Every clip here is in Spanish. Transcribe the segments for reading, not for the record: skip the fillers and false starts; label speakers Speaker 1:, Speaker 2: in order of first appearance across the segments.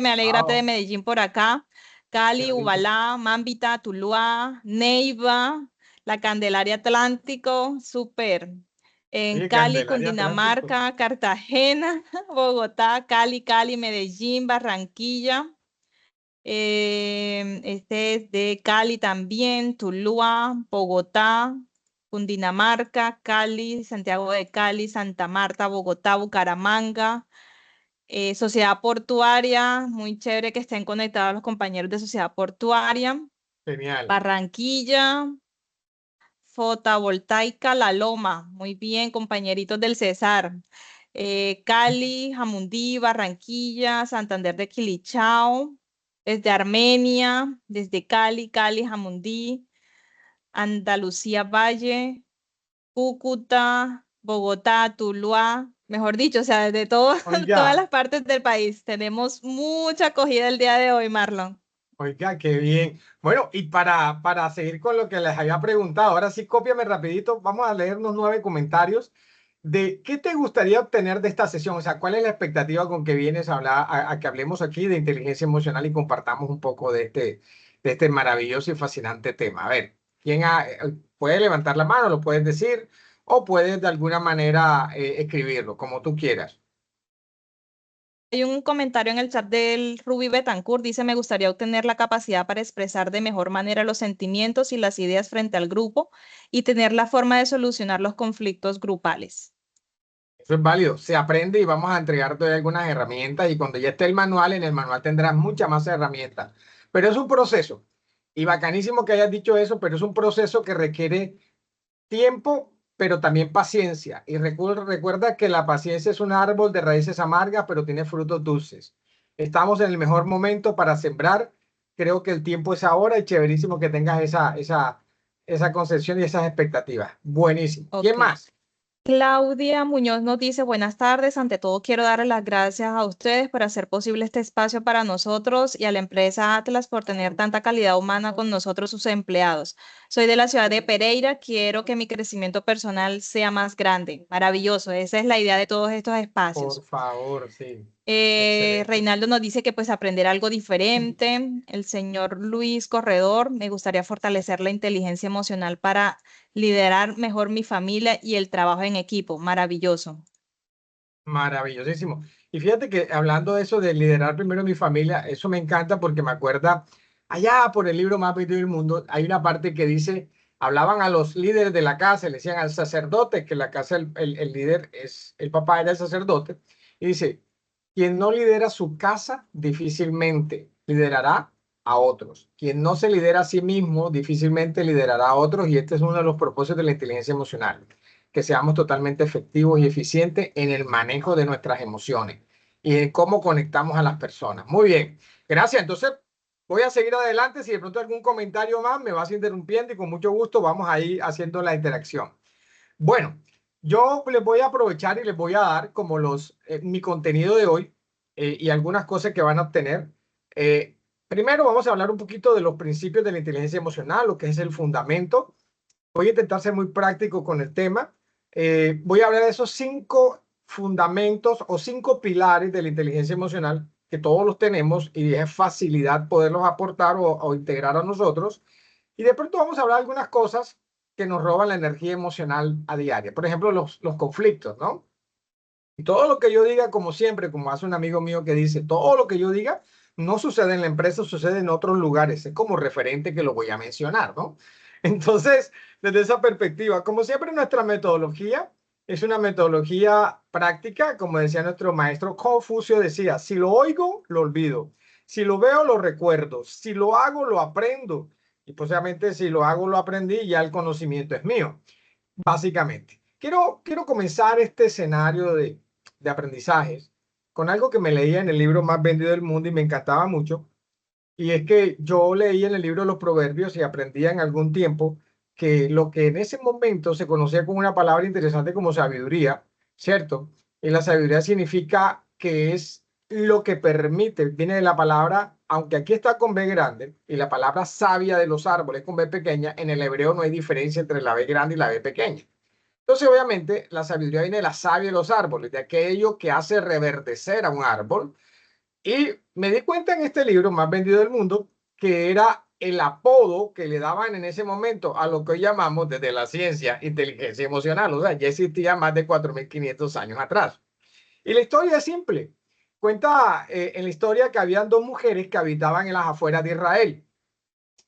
Speaker 1: me alegra de
Speaker 2: Wow.
Speaker 1: Medellín por acá.
Speaker 2: Qué
Speaker 1: Cali,
Speaker 2: rico.
Speaker 1: Ubalá, Mambita, Tuluá, Neiva, la Candelaria Atlántico, súper. En
Speaker 2: Oye,
Speaker 1: Cali,
Speaker 2: Candelaria Atlántico.
Speaker 1: Cundinamarca, Cartagena, Bogotá, Cali, Medellín, Barranquilla. Este es de Cali también, Tuluá, Bogotá, Cundinamarca, Cali, Santiago de Cali, Santa Marta, Bogotá, Bucaramanga. Sociedad Portuaria, muy chévere que estén conectados los compañeros de Sociedad Portuaria.
Speaker 2: Genial.
Speaker 1: Barranquilla, Fotovoltaica La Loma, muy bien, compañeritos del Cesar. Cali, Jamundí, Barranquilla, Santander de Quilichao, desde Armenia, desde Cali, Jamundí, Andalucía Valle, Cúcuta, Bogotá, Tuluá, mejor dicho, o sea, desde todas
Speaker 2: Oiga,
Speaker 1: las partes del país. Tenemos mucha acogida el día de hoy, Marlon.
Speaker 2: oiga, qué bien. Bueno, y para seguir con lo que les había preguntado, ahora sí, cópiame rapidito. Vamos a leer unos 9 comentarios de qué te gustaría obtener de esta sesión. O sea, ¿cuál es la expectativa con que vienes a hablar, a que hablemos aquí de inteligencia emocional y compartamos un poco de este maravilloso y fascinante tema? A ver, puede levantar la mano, lo puedes decir, o puedes de alguna manera escribirlo, como tú quieras.
Speaker 1: Hay un comentario en el chat del Ruby Betancourt, dice, me gustaría obtener la capacidad para expresar de mejor manera los sentimientos y las ideas frente al grupo y tener la forma de solucionar los conflictos grupales.
Speaker 2: Eso es válido, se aprende y vamos a entregarte algunas herramientas y cuando ya esté el manual, en el manual tendrás muchas más herramientas. Pero es un proceso y bacanísimo que hayas dicho eso, pero es un proceso que requiere tiempo, pero también paciencia. Y recuerda que la paciencia es un árbol de raíces amargas, pero tiene frutos dulces. Estamos en el mejor momento para sembrar. Creo que el tiempo es ahora y chéverísimo que tengas esa concepción y esas expectativas. Buenísimo. ¿Quién
Speaker 1: Ok.
Speaker 2: más?
Speaker 1: Claudia Muñoz nos dice, buenas tardes. Ante todo, quiero darles las gracias a ustedes por hacer posible este espacio para nosotros y a la empresa Atlas por tener tanta calidad humana con nosotros, sus empleados. Soy de la ciudad de Pereira. Quiero que mi crecimiento personal sea más grande. Maravilloso. Esa es la idea de todos estos
Speaker 2: Por
Speaker 1: espacios.
Speaker 2: favor, sí. Excelente.
Speaker 1: Reinaldo nos dice que pues aprender algo diferente. El señor Luis Corredor, me gustaría fortalecer la inteligencia emocional para liderar mejor mi familia y el trabajo en equipo. Maravilloso.
Speaker 2: Maravillosísimo. Y fíjate que hablando de eso de liderar primero mi familia, eso me encanta porque me acuerda allá por el libro Más Bello del Mundo, hay una parte que dice, hablaban a los líderes de la casa, le decían al sacerdote, que la casa, el líder es, el papá era el sacerdote, y dice, quien no lidera su casa difícilmente liderará a otros. Quien no se lidera a sí mismo difícilmente liderará a otros y este es uno de los propósitos de la inteligencia emocional, que seamos totalmente efectivos y eficientes en el manejo de nuestras emociones y en cómo conectamos a las personas. Muy bien, gracias. Entonces, voy a seguir adelante. Si de pronto algún comentario más me vas interrumpiendo y con mucho gusto vamos a ir haciendo la interacción. Bueno, yo les voy a aprovechar y les voy a dar como mi contenido de hoy y algunas cosas que van a obtener. Eh, Primero vamos a hablar un poquito de los principios de la inteligencia emocional, lo que es el fundamento. Voy a intentar ser muy práctico con el tema. Voy a hablar de esos 5 fundamentos o 5 pilares de la inteligencia emocional que todos los tenemos y es facilidad poderlos aportar o integrar a nosotros. Y de pronto vamos a hablar de algunas cosas que nos roban la energía emocional a diario. Por ejemplo, los conflictos, ¿no? Y todo lo que yo diga, como siempre, como hace un amigo mío que dice, todo lo que yo diga no sucede en la empresa, sucede en otros lugares. Es como referente que lo voy a mencionar, ¿no? Entonces, desde esa perspectiva, como siempre, nuestra metodología es una metodología práctica, como decía nuestro maestro Confucio, decía, si lo oigo, lo olvido. Si lo veo, lo recuerdo. Si lo hago, lo aprendo. Y posiblemente si lo hago, lo aprendí, ya el conocimiento es mío, básicamente. Quiero comenzar este escenario de aprendizajes con algo que me leía en el libro más vendido del mundo y me encantaba mucho. Y es que yo leí en el libro Los Proverbios y aprendía en algún tiempo que lo que en ese momento se conocía como una palabra interesante como sabiduría, ¿cierto? Y la sabiduría significa que es lo que permite, viene de la palabra, aunque aquí está con B grande, y la palabra savia de los árboles con B pequeña, en el hebreo no hay diferencia entre la B grande y la B pequeña. Entonces, obviamente, la sabiduría viene de la savia de los árboles, de aquello que hace reverdecer a un árbol Y me di cuenta en este libro, más vendido del mundo, que era el apodo que le daban en ese momento a lo que hoy llamamos desde la ciencia inteligencia emocional. O sea, ya existía más de 4.500 años atrás. Y la historia es simple. Cuenta en la historia que habían dos mujeres que habitaban en las afueras de Israel.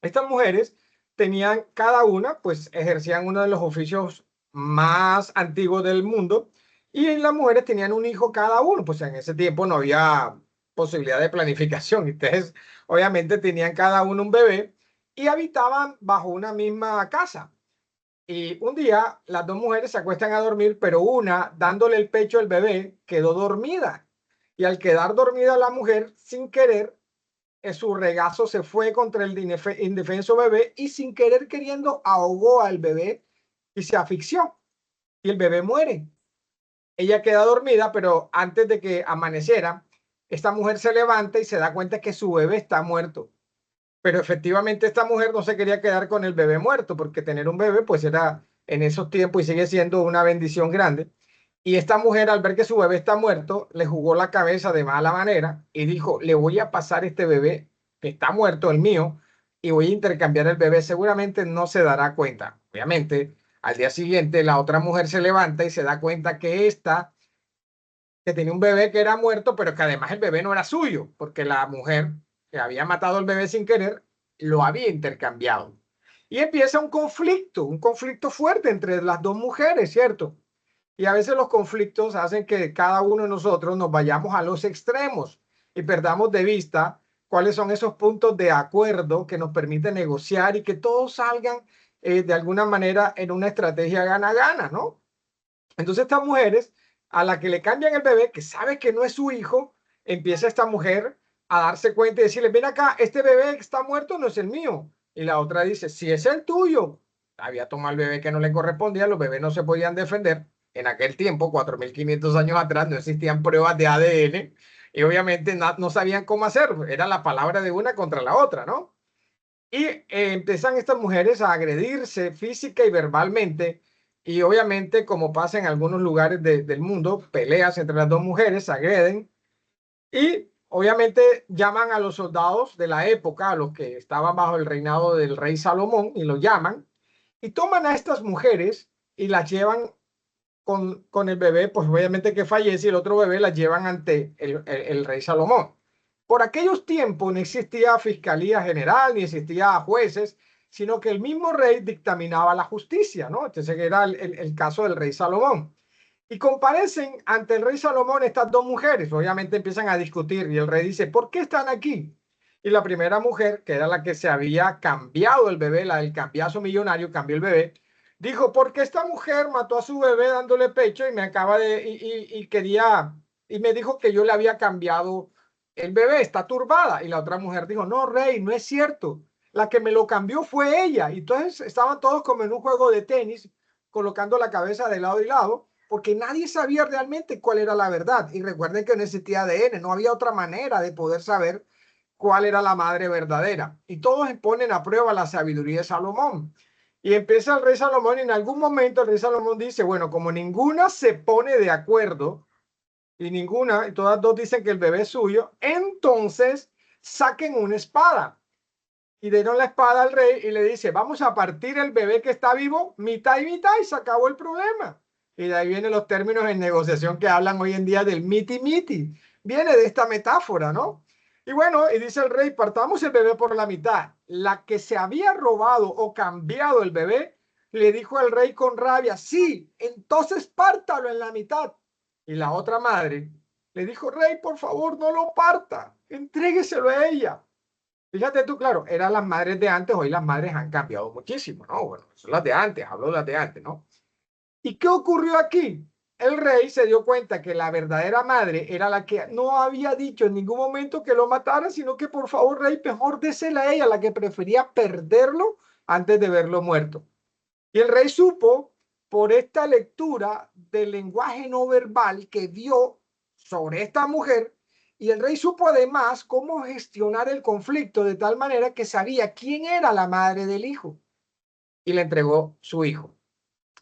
Speaker 2: Estas mujeres tenían cada una, pues ejercían uno de los oficios más antiguos del mundo y las mujeres tenían un hijo cada uno, pues en ese tiempo no había posibilidad de planificación. Entonces, obviamente tenían cada uno un bebé y habitaban bajo una misma casa. Y un día las dos mujeres se acuestan a dormir, pero una, dándole el pecho al bebé, quedó dormida. Y al quedar dormida la mujer, sin querer, su regazo se fue contra el indefenso bebé y sin querer queriendo ahogó al bebé y se asfixió. Y el bebé muere. Ella queda dormida, pero antes de que amaneciera, esta mujer se levanta y se da cuenta que su bebé está muerto. Pero efectivamente esta mujer no se quería quedar con el bebé muerto, porque tener un bebé pues era en esos tiempos y sigue siendo una bendición grande. Y esta mujer al ver que su bebé está muerto, le jugó la cabeza de mala manera y dijo, le voy a pasar este bebé que está muerto, el mío, y voy a intercambiar el bebé. Seguramente no se dará cuenta. Obviamente, al día siguiente la otra mujer se levanta y se da cuenta que esta, que tenía un bebé que era muerto, pero que además el bebé no era suyo, porque la mujer que había matado al bebé sin querer, lo había intercambiado. Y empieza un conflicto fuerte entre las dos mujeres, ¿cierto? Y a veces los conflictos hacen que cada uno de nosotros nos vayamos a los extremos y perdamos de vista cuáles son esos puntos de acuerdo que nos permiten negociar y que todos salgan de alguna manera en una estrategia gana-gana, ¿no? Entonces estas mujeres, a la que le cambian el bebé, que sabe que no es su hijo, empieza esta mujer a darse cuenta y decirle, ven acá, este bebé que está muerto no es el mío. Y la otra dice, si es el tuyo. Había tomado el bebé que no le correspondía, los bebés no se podían defender. En aquel tiempo, 4.500 años atrás, no existían pruebas de ADN y obviamente no sabían cómo hacerlo. Era la palabra de una contra la otra, ¿no? Y empiezan estas mujeres a agredirse física y verbalmente. Y obviamente, como pasa en algunos lugares del mundo, peleas entre las dos mujeres, se agreden. Y obviamente llaman a los soldados de la época, a los que estaban bajo el reinado del rey Salomón, y los llaman. Y toman a estas mujeres y las llevan con el bebé, pues obviamente que fallece, y el otro bebé las llevan ante el rey Salomón. Por aquellos tiempos no existía fiscalía general, ni existía jueces, sino que el mismo rey dictaminaba la justicia, ¿no? Entonces era el caso del rey Salomón. Y comparecen ante el rey Salomón estas dos mujeres, obviamente empiezan a discutir y el rey dice, ¿por qué están aquí? Y la primera mujer, que era la que se había cambiado el bebé, la del cambiazo millonario, cambió el bebé, dijo, porque esta mujer mató a su bebé dándole pecho y me acaba de, y quería, y me dijo que yo le había cambiado el bebé, está turbada. Y la otra mujer dijo, no, rey, no es cierto. La que me lo cambió fue ella. Y entonces estaban todos como en un juego de tenis, colocando la cabeza de lado y lado, porque nadie sabía realmente cuál era la verdad. Y recuerden que no existía ADN, no había otra manera de poder saber cuál era la madre verdadera. Y todos ponen a prueba la sabiduría de Salomón. Y empieza el rey Salomón y en algún momento el rey Salomón dice, bueno, como ninguna se pone de acuerdo y todas dos dicen que el bebé es suyo, entonces saquen una espada. Y dieron la espada al rey y le dice, vamos a partir el bebé que está vivo, mitad y mitad, y se acabó el problema. Y de ahí vienen los términos en negociación que hablan hoy en día del miti-miti. Viene de esta metáfora, ¿no? Y bueno, y dice el rey, partamos el bebé por la mitad. La que se había robado o cambiado el bebé, le dijo al rey con rabia, sí, entonces pártalo en la mitad. Y la otra madre le dijo, rey, por favor, no lo parta, entrégueselo a ella. Fíjate tú, claro, eran las madres de antes, hoy las madres han cambiado muchísimo, ¿no? Bueno, son las de antes, hablo de las de antes, ¿no? ¿Y qué ocurrió aquí? El rey se dio cuenta que la verdadera madre era la que no había dicho en ningún momento que lo matara, sino que por favor, rey, mejor désela a ella, la que prefería perderlo antes de verlo muerto. Y el rey supo por esta lectura del lenguaje no verbal que vio sobre esta mujer, y el rey supo además cómo gestionar el conflicto de tal manera que sabía quién era la madre del hijo y le entregó su hijo.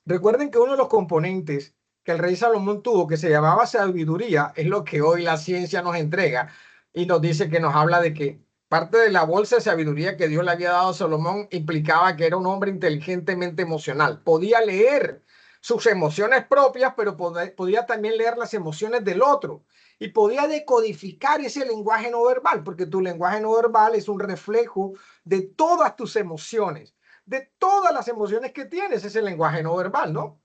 Speaker 2: Recuerden que uno de los componentes que el rey Salomón tuvo, que se llamaba sabiduría, es lo que hoy la ciencia nos entrega y nos dice que nos habla de que parte de la bolsa de sabiduría que Dios le había dado a Salomón implicaba que era un hombre inteligentemente emocional. Podía leer sus emociones propias, pero podía también leer las emociones del otro y podía decodificar ese lenguaje no verbal, porque tu lenguaje no verbal es un reflejo de todas tus emociones, de todas las emociones que tienes, ese lenguaje no verbal, ¿no?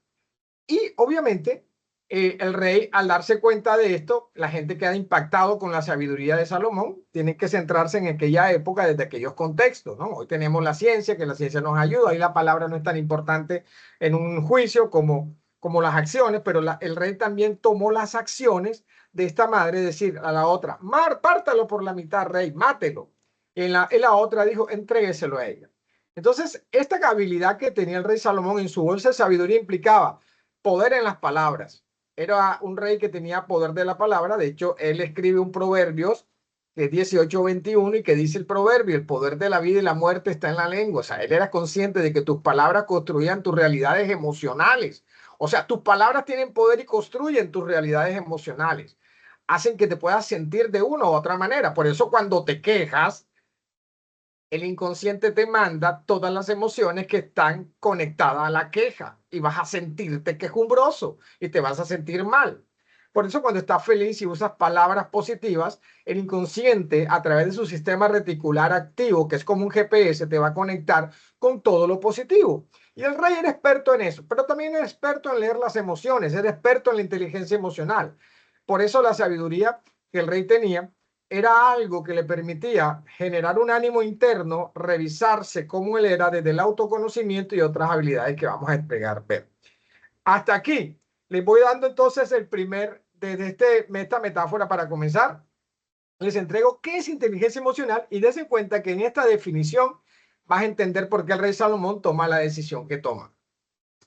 Speaker 2: Y obviamente el rey, al darse cuenta de esto, la gente queda impactado con la sabiduría de Salomón. Tienen que centrarse en aquella época, desde aquellos contextos, ¿no? Hoy tenemos la ciencia, que la ciencia nos ayuda. Ahí la palabra no es tan importante en un juicio como las acciones, pero el rey también tomó las acciones de esta madre, decir a la otra, pártalo por la mitad, rey, mátelo. Y la otra dijo, entrégueselo a ella. Entonces, esta habilidad que tenía el rey Salomón en su bolsa de sabiduría implicaba poder en las palabras. Era un rey que tenía poder de la palabra. De hecho, él escribe un Proverbios que es 18:21 y que dice el proverbio, el poder de la vida y la muerte está en la lengua. O sea, él era consciente de que tus palabras construían tus realidades emocionales. O sea, tus palabras tienen poder y construyen tus realidades emocionales. Hacen que te puedas sentir de una u otra manera. Por eso cuando te quejas, el inconsciente te manda todas las emociones que están conectadas a la queja y vas a sentirte quejumbroso y te vas a sentir mal. Por eso cuando estás feliz y usas palabras positivas, el inconsciente a través de su sistema reticular activo, que es como un GPS, te va a conectar con todo lo positivo. Y el rey era experto en eso, pero también era experto en leer las emociones, era experto en la inteligencia emocional. Por eso la sabiduría que el rey tenía era algo que le permitía generar un ánimo interno, revisarse cómo él era desde el autoconocimiento y otras habilidades que vamos a despegar. Ver. Hasta aquí les voy dando entonces desde esta metáfora para comenzar, les entrego qué es inteligencia emocional y dense cuenta que en esta definición vas a entender por qué el rey Salomón toma la decisión que toma.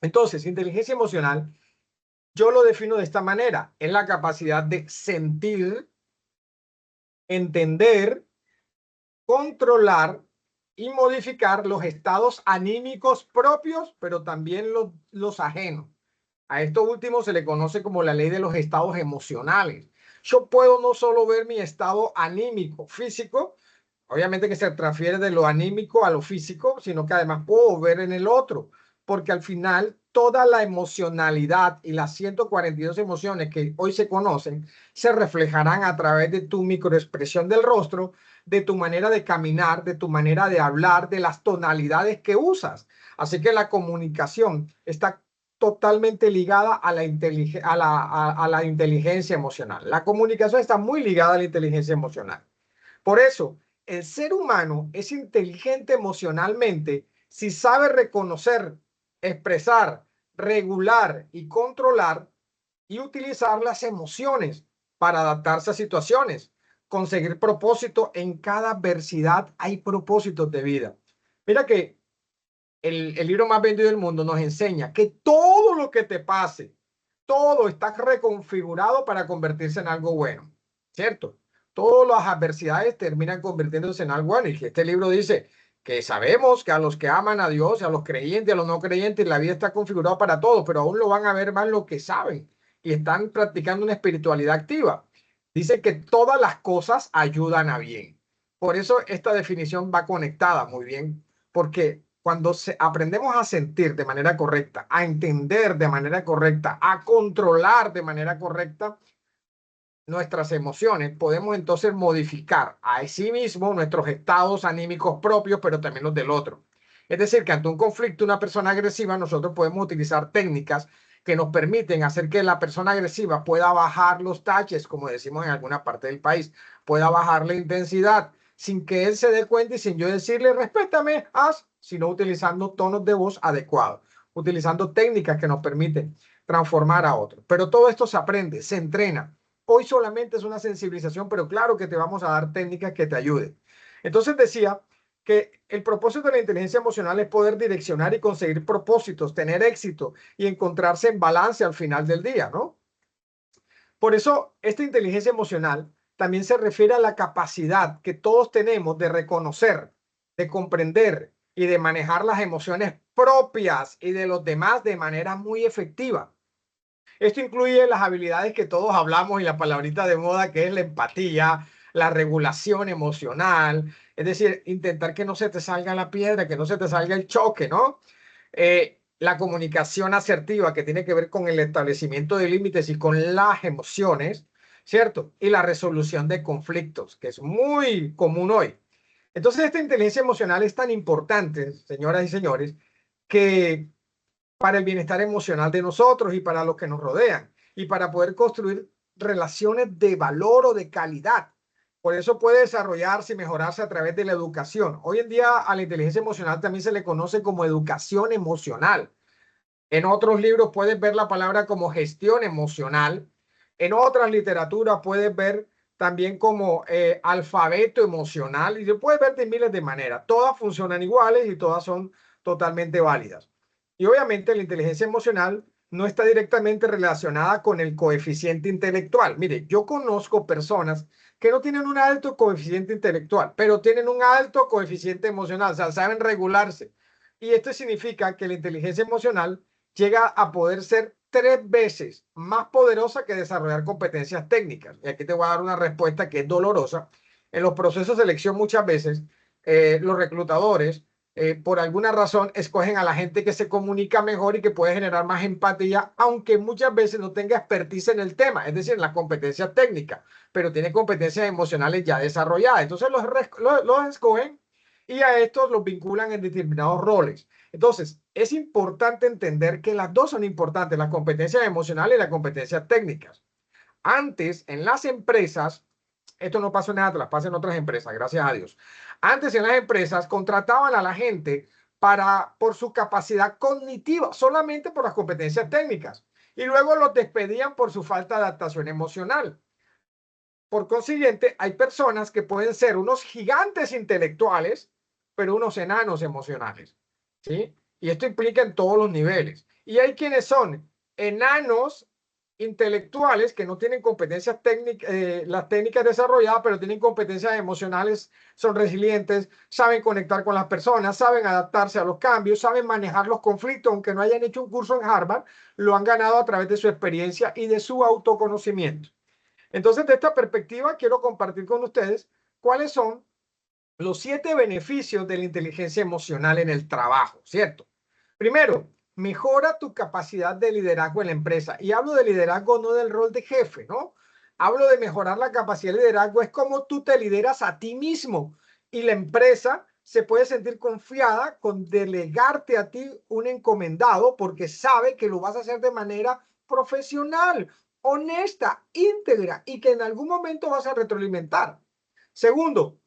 Speaker 2: Entonces, inteligencia emocional, yo lo defino de esta manera, es la capacidad de sentir, entender, controlar y modificar los estados anímicos propios, pero también los ajenos. A esto último se le conoce como la ley de los estados emocionales. Yo puedo no solo ver mi estado anímico, físico, obviamente que se transfiere de lo anímico a lo físico, sino que además puedo ver en el otro, porque al final toda la emocionalidad y las 142 emociones que hoy se conocen se reflejarán a través de tu microexpresión del rostro, de tu manera de caminar, de tu manera de hablar, de las tonalidades que usas. Así que la comunicación está totalmente ligada a la inteligencia emocional. La comunicación está muy ligada a la inteligencia emocional. Por eso, el ser humano es inteligente emocionalmente si sabe reconocer, expresar, regular y controlar y utilizar las emociones para adaptarse a situaciones, conseguir propósito. En cada adversidad hay propósitos de vida. Mira que el libro más vendido del mundo nos enseña que todo lo que te pase, todo está reconfigurado para convertirse en algo bueno, ¿cierto? Todas las adversidades terminan convirtiéndose en algo bueno. Y este libro dice que sabemos que a los que aman a Dios, a los creyentes, a los no creyentes, la vida está configurada para todos, pero aún lo van a ver más los que saben y están practicando una espiritualidad activa. Dice que todas las cosas ayudan a bien. Por eso esta definición va conectada muy bien, porque cuando aprendemos a sentir de manera correcta, a entender de manera correcta, a controlar de manera correcta nuestras emociones, podemos entonces modificar a sí mismo nuestros estados anímicos propios, pero también los del otro. Es decir, que ante un conflicto, una persona agresiva, nosotros podemos utilizar técnicas que nos permiten hacer que la persona agresiva pueda bajar los taches, como decimos en alguna parte del país, pueda bajar la intensidad, sin que él se dé cuenta y sin yo decirle, respétame, haz, sino utilizando tonos de voz adecuados, utilizando técnicas que nos permiten transformar a otros. Pero todo esto se aprende, se entrena. Hoy solamente es una sensibilización, pero claro que te vamos a dar técnicas que te ayuden. Entonces decía que el propósito de la inteligencia emocional es poder direccionar y conseguir propósitos, tener éxito y encontrarse en balance al final del día, ¿no? Por eso, esta inteligencia emocional también se refiere a la capacidad que todos tenemos de reconocer, de comprender y de manejar las emociones propias y de los demás de manera muy efectiva. Esto incluye las habilidades que todos hablamos y la palabrita de moda que es la empatía, la regulación emocional, es decir, intentar que no se te salga la piedra, que no se te salga el choque, ¿no? La comunicación asertiva, que tiene que ver con el establecimiento de límites y con las emociones, ¿cierto? Y la resolución de conflictos, que es muy común hoy. Entonces, esta inteligencia emocional es tan importante, señoras y señores, que para el bienestar emocional de nosotros y para los que nos rodean, y para poder construir relaciones de valor o de calidad. Por eso puede desarrollarse y mejorarse a través de la educación. Hoy en día a la inteligencia emocional también se le conoce como educación emocional. En otros libros puedes ver la palabra como gestión emocional. En otras literaturas puedes ver también como alfabeto emocional y se puede ver de miles de maneras. Todas funcionan iguales y todas son totalmente válidas. Y obviamente la inteligencia emocional no está directamente relacionada con el coeficiente intelectual. Mire, yo conozco personas que no tienen un alto coeficiente intelectual, pero tienen un alto coeficiente emocional, o sea, saben regularse. Y esto significa que la inteligencia emocional llega a poder ser 3 veces más poderosa que desarrollar competencias técnicas. Y aquí te voy a dar una respuesta que es dolorosa. En los procesos de selección muchas veces los reclutadores por alguna razón escogen a la gente que se comunica mejor y que puede generar más empatía, aunque muchas veces no tenga expertise en el tema, es decir, en la competencia técnica, pero tiene competencias emocionales ya desarrolladas. Entonces los escogen y a estos los vinculan en determinados roles. Entonces, es importante entender que las dos son importantes, las competencias emocionales y las competencias técnicas. Antes, en las empresas, esto no pasa en Atlas, pasa en otras empresas, gracias a Dios. Antes en las empresas contrataban a la gente por su capacidad cognitiva, solamente por las competencias técnicas, y luego los despedían por su falta de adaptación emocional. Por consiguiente, hay personas que pueden ser unos gigantes intelectuales, pero unos enanos emocionales, ¿sí? Y esto implica en todos los niveles. Y hay quienes son enanos intelectuales que no tienen competencias técnicas, las técnicas desarrolladas, pero tienen competencias emocionales, son resilientes, saben conectar con las personas, saben adaptarse a los cambios, saben manejar los conflictos, aunque no hayan hecho un curso en Harvard, lo han ganado a través de su experiencia y de su autoconocimiento. Entonces, de esta perspectiva, quiero compartir con ustedes cuáles son los 7 beneficios de la inteligencia emocional en el trabajo, ¿cierto? Primero, mejora tu capacidad de liderazgo en la empresa. Y hablo de liderazgo no del rol de jefe, ¿no? Hablo de mejorar la capacidad de liderazgo, es como tú te lideras a ti mismo y la empresa se puede sentir confiada con delegarte a ti un encomendado porque sabe que lo vas a hacer de manera profesional, honesta, íntegra y que en algún momento vas a retroalimentar. Segundo,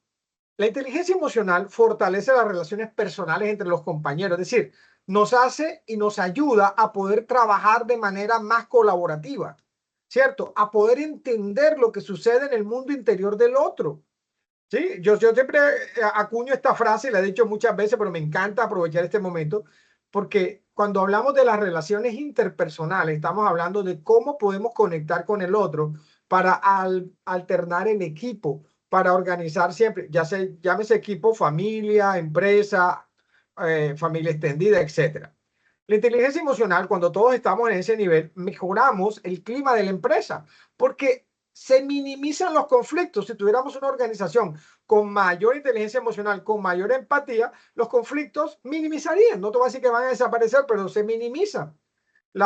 Speaker 2: la inteligencia emocional fortalece las relaciones personales entre los compañeros, es decir, nos hace y nos ayuda a poder trabajar de manera más colaborativa, ¿cierto? A poder entender lo que sucede en el mundo interior del otro. Sí, yo siempre acuño esta frase y la he dicho muchas veces, pero me encanta aprovechar este momento porque cuando hablamos de las relaciones interpersonales, estamos hablando de cómo podemos conectar con el otro para alternar en equipo, para organizar siempre, ya se llámese equipo, familia, empresa, familia extendida, etcétera. La inteligencia emocional, cuando todos estamos en ese nivel, mejoramos el clima de la empresa porque se minimizan los conflictos. Si tuviéramos una organización con mayor inteligencia emocional, con mayor empatía, los conflictos minimizarían. No te voy a decir que van a desaparecer, pero se minimizan. El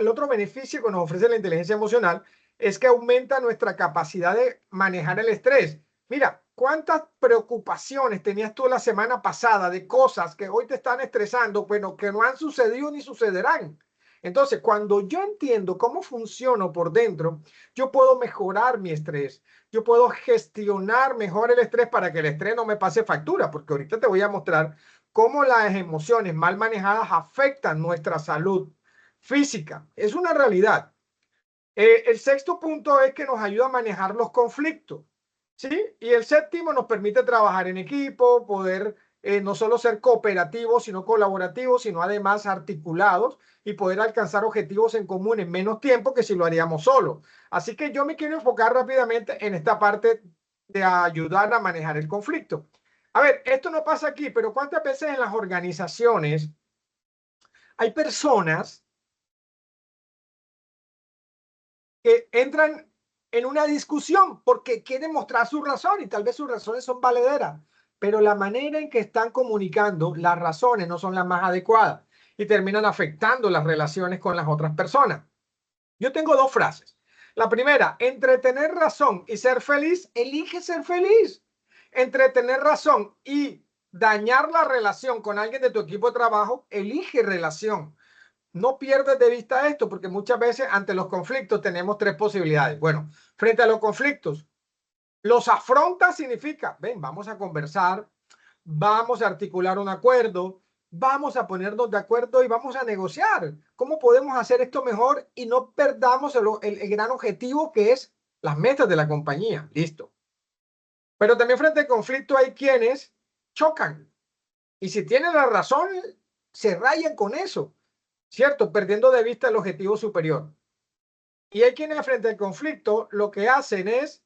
Speaker 2: otro beneficio que nos ofrece la inteligencia emocional es que aumenta nuestra capacidad de manejar el estrés. Mira, ¿cuántas preocupaciones tenías tú la semana pasada de cosas que hoy te están estresando, pero que no han sucedido ni sucederán? Entonces, cuando yo entiendo cómo funciono por dentro, yo puedo mejorar mi estrés. Yo puedo gestionar mejor el estrés para que el estrés no me pase factura, porque ahorita te voy a mostrar cómo las emociones mal manejadas afectan nuestra salud física. Es una realidad. El sexto punto es que nos ayuda a manejar los conflictos, ¿sí? Y el séptimo nos permite trabajar en equipo, poder no solo ser cooperativos, sino colaborativos, sino además articulados y poder alcanzar objetivos en común en menos tiempo que si lo haríamos solo. Así que yo me quiero enfocar rápidamente en esta parte de ayudar a manejar el conflicto. A ver, esto no pasa aquí, pero ¿cuántas veces en las organizaciones hay personas que entran en una discusión porque quiere mostrar su razón y tal vez sus razones son valederas, pero la manera en que están comunicando las razones no son las más adecuadas y terminan afectando las relaciones con las otras personas. Yo tengo dos frases. La primera, entre tener razón y ser feliz, elige ser feliz. Entre tener razón y dañar la relación con alguien de tu equipo de trabajo, elige relación. No pierdas de vista esto porque muchas veces ante los conflictos tenemos tres posibilidades. Bueno, frente a los conflictos, los afronta significa, ven, vamos a conversar, vamos a articular un acuerdo, vamos a ponernos de acuerdo y vamos a negociar. ¿Cómo podemos hacer esto mejor y no perdamos el gran objetivo que es las metas de la compañía? Listo. Pero también frente al conflicto hay quienes chocan y si tienen la razón, se rayan con eso, ¿cierto? Perdiendo de vista el objetivo superior. Y hay quienes frente al conflicto lo que hacen es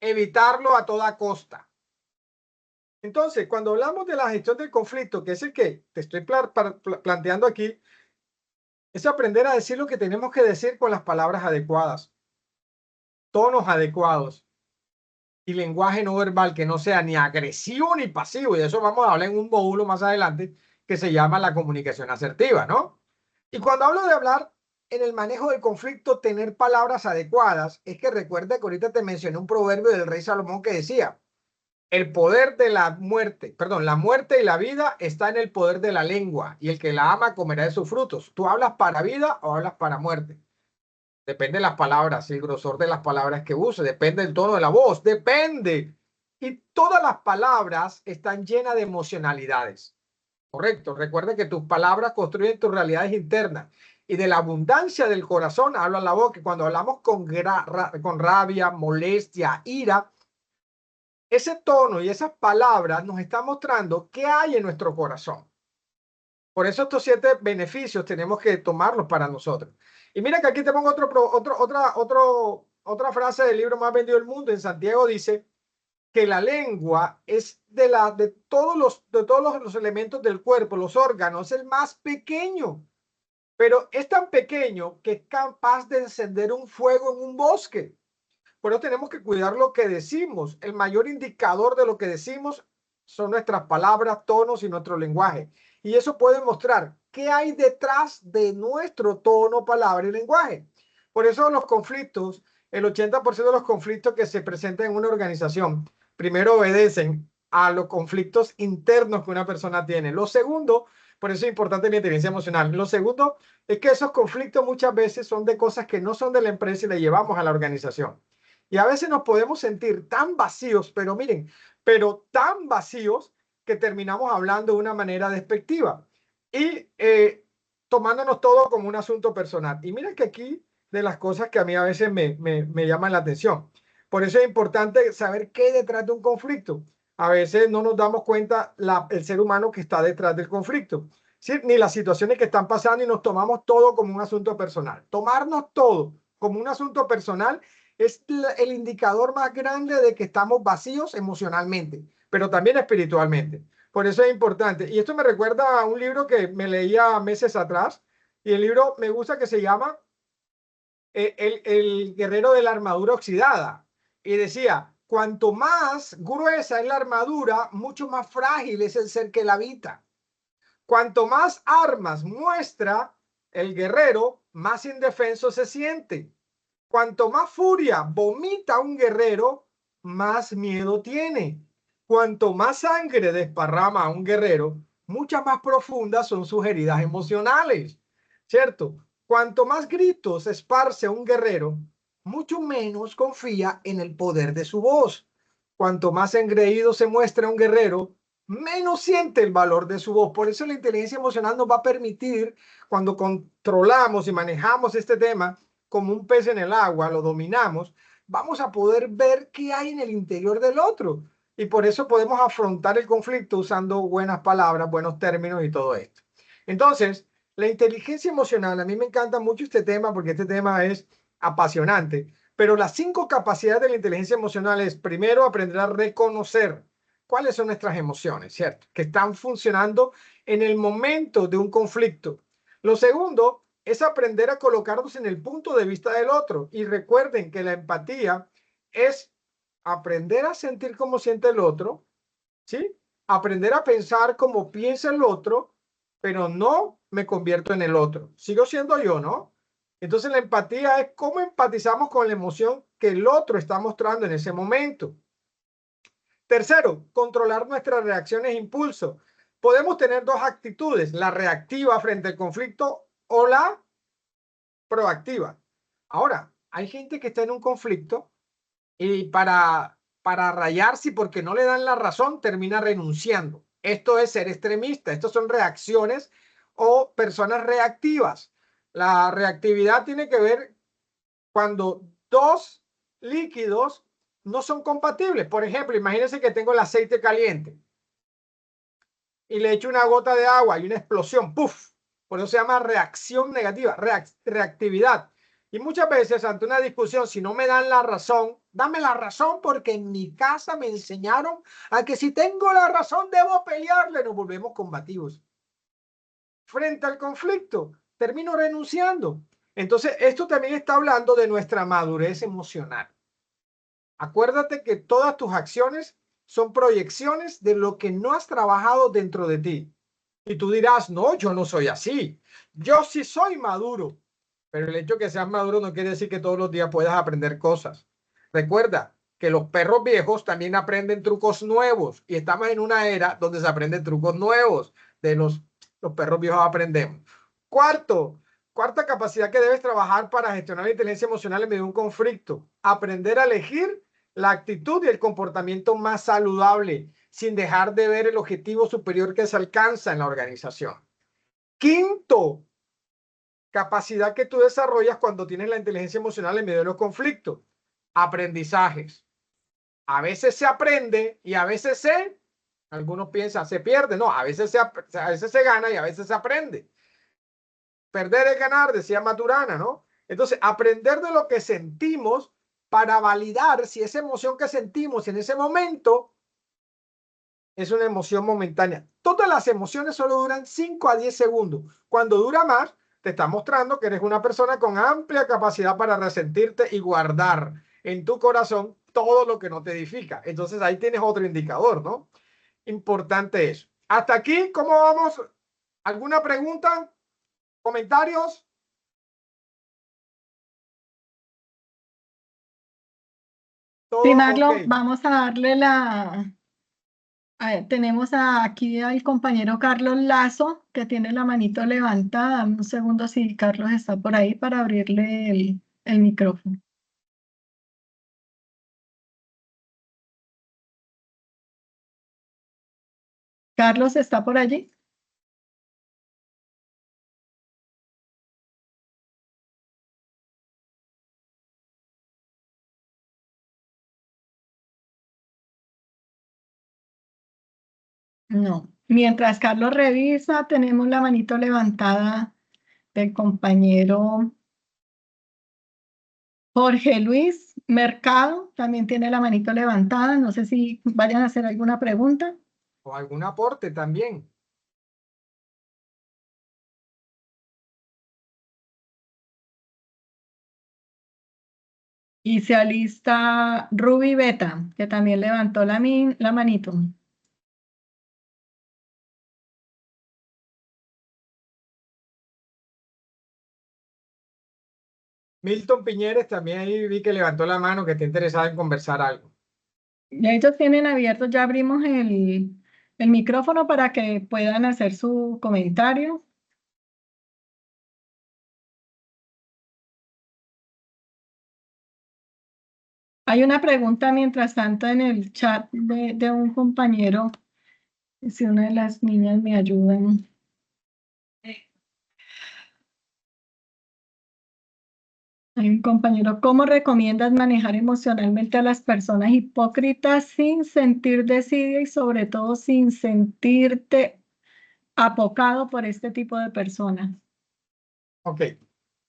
Speaker 2: evitarlo a toda costa. Entonces, cuando hablamos de la gestión del conflicto, que es el que te estoy planteando aquí, es aprender a decir lo que tenemos que decir con las palabras adecuadas, tonos adecuados y lenguaje no verbal que no sea ni agresivo ni pasivo. Y de eso vamos a hablar en un módulo más adelante que se llama la comunicación asertiva, ¿no? Y cuando hablo de hablar en el manejo del conflicto, tener palabras adecuadas, es que recuerda que ahorita te mencioné un proverbio del rey Salomón que decía, el poder de la muerte, perdón, la muerte y la vida está en el poder de la lengua y el que la ama comerá de sus frutos. ¿Tú hablas para vida o hablas para muerte? Depende de las palabras, el grosor de las palabras que use, depende del tono de la voz, depende. Y todas las palabras están llenas de emocionalidades. Correcto. Recuerda que tus palabras construyen tus realidades internas y de la abundancia del corazón habla la boca. Y cuando hablamos con rabia, molestia, ira, ese tono y esas palabras nos están mostrando qué hay en nuestro corazón. Por eso estos 7 beneficios tenemos que tomarlos para nosotros. Y mira que aquí te pongo otra frase del libro más vendido del mundo. En Santiago dice que la lengua es de todos los elementos del cuerpo, los órganos, el más pequeño. Pero es tan pequeño que es capaz de encender un fuego en un bosque. Por eso tenemos que cuidar lo que decimos. El mayor indicador de lo que decimos son nuestras palabras, tonos y nuestro lenguaje. Y eso puede mostrar qué hay detrás de nuestro tono, palabra y lenguaje. Por eso los conflictos, el 80% de los conflictos que se presentan en una organización, primero obedecen a los conflictos internos que una persona tiene. Lo segundo, por eso es importante la inteligencia emocional. Lo segundo es que esos conflictos muchas veces son de cosas que no son de la empresa y le llevamos a la organización. Y a veces nos podemos sentir tan vacíos, pero miren, pero tan vacíos que terminamos hablando de una manera despectiva y tomándonos todo como un asunto personal. Y miren que aquí de las cosas que a mí a veces me llaman la atención. Por eso es importante saber qué hay detrás de un conflicto. A veces no nos damos cuenta el ser humano que está detrás del conflicto, ¿sí? Ni las situaciones que están pasando y nos tomamos todo como un asunto personal. Tomarnos todo como un asunto personal es el indicador más grande de que estamos vacíos emocionalmente, pero también espiritualmente. Por eso es importante. Y esto me recuerda a un libro que me leía meses atrás, y el libro me gusta que se llama el guerrero de la armadura oxidada. Y decía, cuanto más gruesa es la armadura, mucho más frágil es el ser que la habita. Cuanto más armas muestra el guerrero, más indefenso se siente. Cuanto más furia vomita un guerrero, más miedo tiene. Cuanto más sangre desparrama a un guerrero, muchas más profundas son sus heridas emocionales, ¿cierto? Cuanto más gritos esparce un guerrero, mucho menos confía en el poder de su voz. Cuanto más engreído se muestra un guerrero, menos siente el valor de su voz. Por eso la inteligencia emocional nos va a permitir, cuando controlamos y manejamos este tema, como un pez en el agua, lo dominamos, vamos a poder ver qué hay en el interior del otro. Y por eso podemos afrontar el conflicto usando buenas palabras, buenos términos y todo esto. Entonces, la inteligencia emocional, a mí me encanta mucho este tema porque este tema es apasionante, pero las 5 capacidades de la inteligencia emocional es, primero, aprender a reconocer cuáles son nuestras emociones, ¿cierto? Que están funcionando en el momento de un conflicto. Lo segundo es aprender a colocarnos en el punto de vista del otro. Y recuerden que la empatía es aprender a sentir como siente el otro, ¿sí? Aprender a pensar como piensa el otro, pero no me convierto en el otro. Sigo siendo yo, ¿no? Entonces la empatía es cómo empatizamos con la emoción que el otro está mostrando en ese momento. Tercero, controlar nuestras reacciones e impulsos. Podemos tener dos actitudes, la reactiva frente al conflicto o la proactiva. Ahora, hay gente que está en un conflicto y para rayarse y porque no le dan la razón, termina renunciando. Esto es ser extremista. Estas son reacciones o personas reactivas. La reactividad tiene que ver cuando dos líquidos no son compatibles. Por ejemplo, imagínense que tengo el aceite caliente y le echo una gota de agua y una explosión. ¡Puf! Por eso se llama reacción negativa, reactividad. Y muchas veces ante una discusión, si no me dan la razón, dame la razón porque en mi casa me enseñaron a que si tengo la razón debo pelearle. Nos volvemos combativos. Frente al conflicto, termino renunciando. Entonces, esto también está hablando de nuestra madurez emocional. Acuérdate que todas tus acciones son proyecciones de lo que no has trabajado dentro de ti. Y tú dirás, no, yo no soy así. Yo sí soy maduro. Pero el hecho de que seas maduro no quiere decir que todos los días puedas aprender cosas. Recuerda que los perros viejos también aprenden trucos nuevos. Y estamos en una era donde se aprenden trucos nuevos. De los perros viejos aprendemos. Cuarta capacidad que debes trabajar para gestionar la inteligencia emocional en medio de un conflicto. Aprender a elegir la actitud y el comportamiento más saludable, sin dejar de ver el objetivo superior que se alcanza en la organización. Quinto, capacidad que tú desarrollas cuando tienes la inteligencia emocional en medio de los conflictos. Aprendizajes. A veces se aprende y a veces algunos piensan, se pierde. No, a veces se gana y a veces se aprende. Perder es ganar, decía Maturana, ¿no? Entonces, aprender de lo que sentimos para validar si esa emoción que sentimos en ese momento es una emoción momentánea. Todas las emociones solo duran 5 a 10 segundos. Cuando dura más, te está mostrando que eres una persona con amplia capacidad para resentirte y guardar en tu corazón todo lo que no te edifica. Entonces ahí tienes otro indicador, ¿no? Importante eso. Hasta aquí, ¿cómo vamos? ¿Alguna pregunta? ¿Comentarios?
Speaker 3: Sí,
Speaker 2: Todo ok.
Speaker 3: Marlon, vamos a darle tenemos aquí al compañero Carlos Lazo, que tiene la manito levantada. Dame un segundo si Carlos está por ahí para abrirle el micrófono. Carlos, ¿está por allí? No. Mientras Carlos revisa, tenemos la manito levantada del compañero Jorge Luis Mercado, también tiene la manito levantada. No sé si vayan a hacer alguna pregunta.
Speaker 2: O algún aporte también.
Speaker 3: Y se alista Ruby Beta, que también levantó la manito.
Speaker 2: Milton Piñeres también ahí vi que levantó la mano, que está interesado en conversar algo.
Speaker 3: Y ellos tienen abierto, ya abrimos el micrófono para que puedan hacer su comentario. Hay una pregunta mientras tanto en el chat de un compañero, si una de las niñas me ayudan. Hay un compañero, ¿cómo recomiendas manejar emocionalmente a las personas hipócritas sin sentir desidia y sobre todo sin sentirte apocado por este tipo de personas?
Speaker 2: Ok,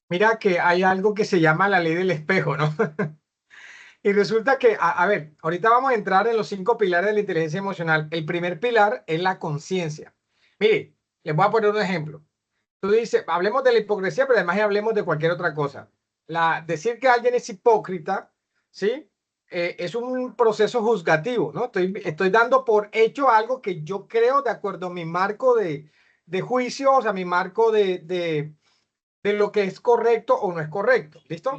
Speaker 2: mira que hay algo que se llama la ley del espejo, ¿no? Y resulta que, a ver, ahorita vamos a entrar en los 5 pilares de la inteligencia emocional. El primer pilar es la conciencia. Mire, les voy a poner un ejemplo. tú dices, hablemos de la hipocresía, pero además hablemos de cualquier otra cosa. Decir que alguien es hipócrita, ¿sí? Es un proceso juzgativo, ¿no? Estoy dando por hecho algo que yo creo de acuerdo a mi marco de juicio, o sea, mi marco de lo que es correcto o no es correcto, ¿listo?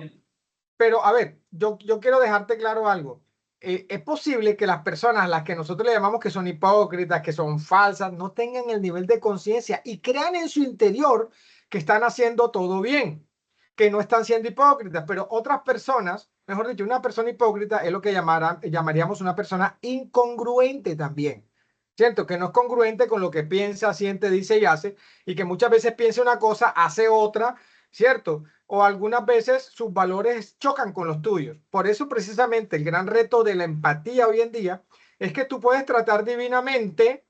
Speaker 2: Pero a ver, yo quiero dejarte claro algo. Es posible que las personas a las que nosotros le llamamos que son hipócritas, que son falsas, no tengan el nivel de conciencia y crean en su interior que están haciendo todo bien, que no están siendo hipócritas, pero otras personas, mejor dicho, una persona hipócrita es lo que llamaríamos una persona incongruente también. ¿Cierto? Que no es congruente con lo que piensa, siente, dice y hace, y que muchas veces piensa una cosa, hace otra, ¿cierto? O algunas veces sus valores chocan con los tuyos. Por eso precisamente el gran reto de la empatía hoy en día es que tú puedes tratar divinamente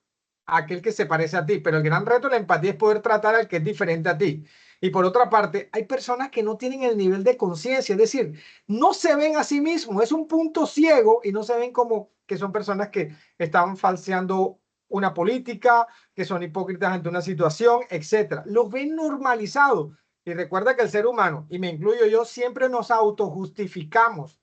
Speaker 2: a aquel que se parece a ti, pero el gran reto de la empatía es poder tratar al que es diferente a ti. Y por otra parte, hay personas que no tienen el nivel de conciencia, es decir, no se ven a sí mismos, es un punto ciego y no se ven como que son personas que están falseando una política, que son hipócritas ante una situación, etcétera. Los ven normalizados. Y recuerda que el ser humano, y me incluyo yo, siempre nos autojustificamos.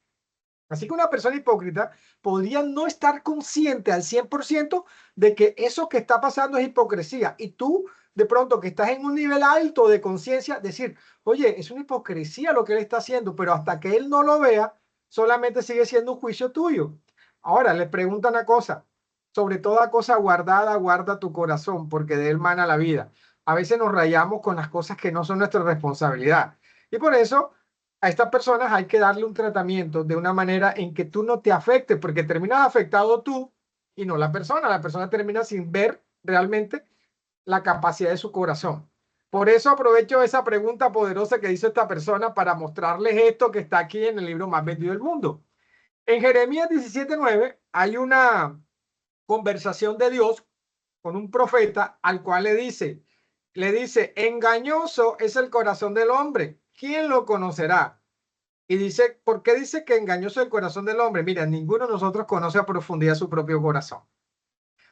Speaker 2: Así que una persona hipócrita podría no estar consciente al 100% de que eso que está pasando es hipocresía. Y tú, de pronto, que estás en un nivel alto de conciencia, decir, oye, es una hipocresía lo que él está haciendo, pero hasta que él no lo vea, solamente sigue siendo un juicio tuyo. Ahora, le pregunto una cosa, sobre toda cosa guardada, guarda tu corazón, porque de él mana la vida. A veces nos rayamos con las cosas que no son nuestra responsabilidad. Y por eso a estas personas hay que darle un tratamiento de una manera en que tú no te afectes, porque terminas afectado tú y no la persona. La persona termina sin ver realmente la capacidad de su corazón. Por eso aprovecho esa pregunta poderosa que hizo esta persona para mostrarles esto que está aquí en el libro más vendido del mundo. En Jeremías 17:9 hay una conversación de Dios con un profeta al cual le dice, engañoso es el corazón del hombre. ¿Quién lo conocerá? Y dice, ¿por qué dice que engañoso es el corazón del hombre? Mira, ninguno de nosotros conoce a profundidad su propio corazón.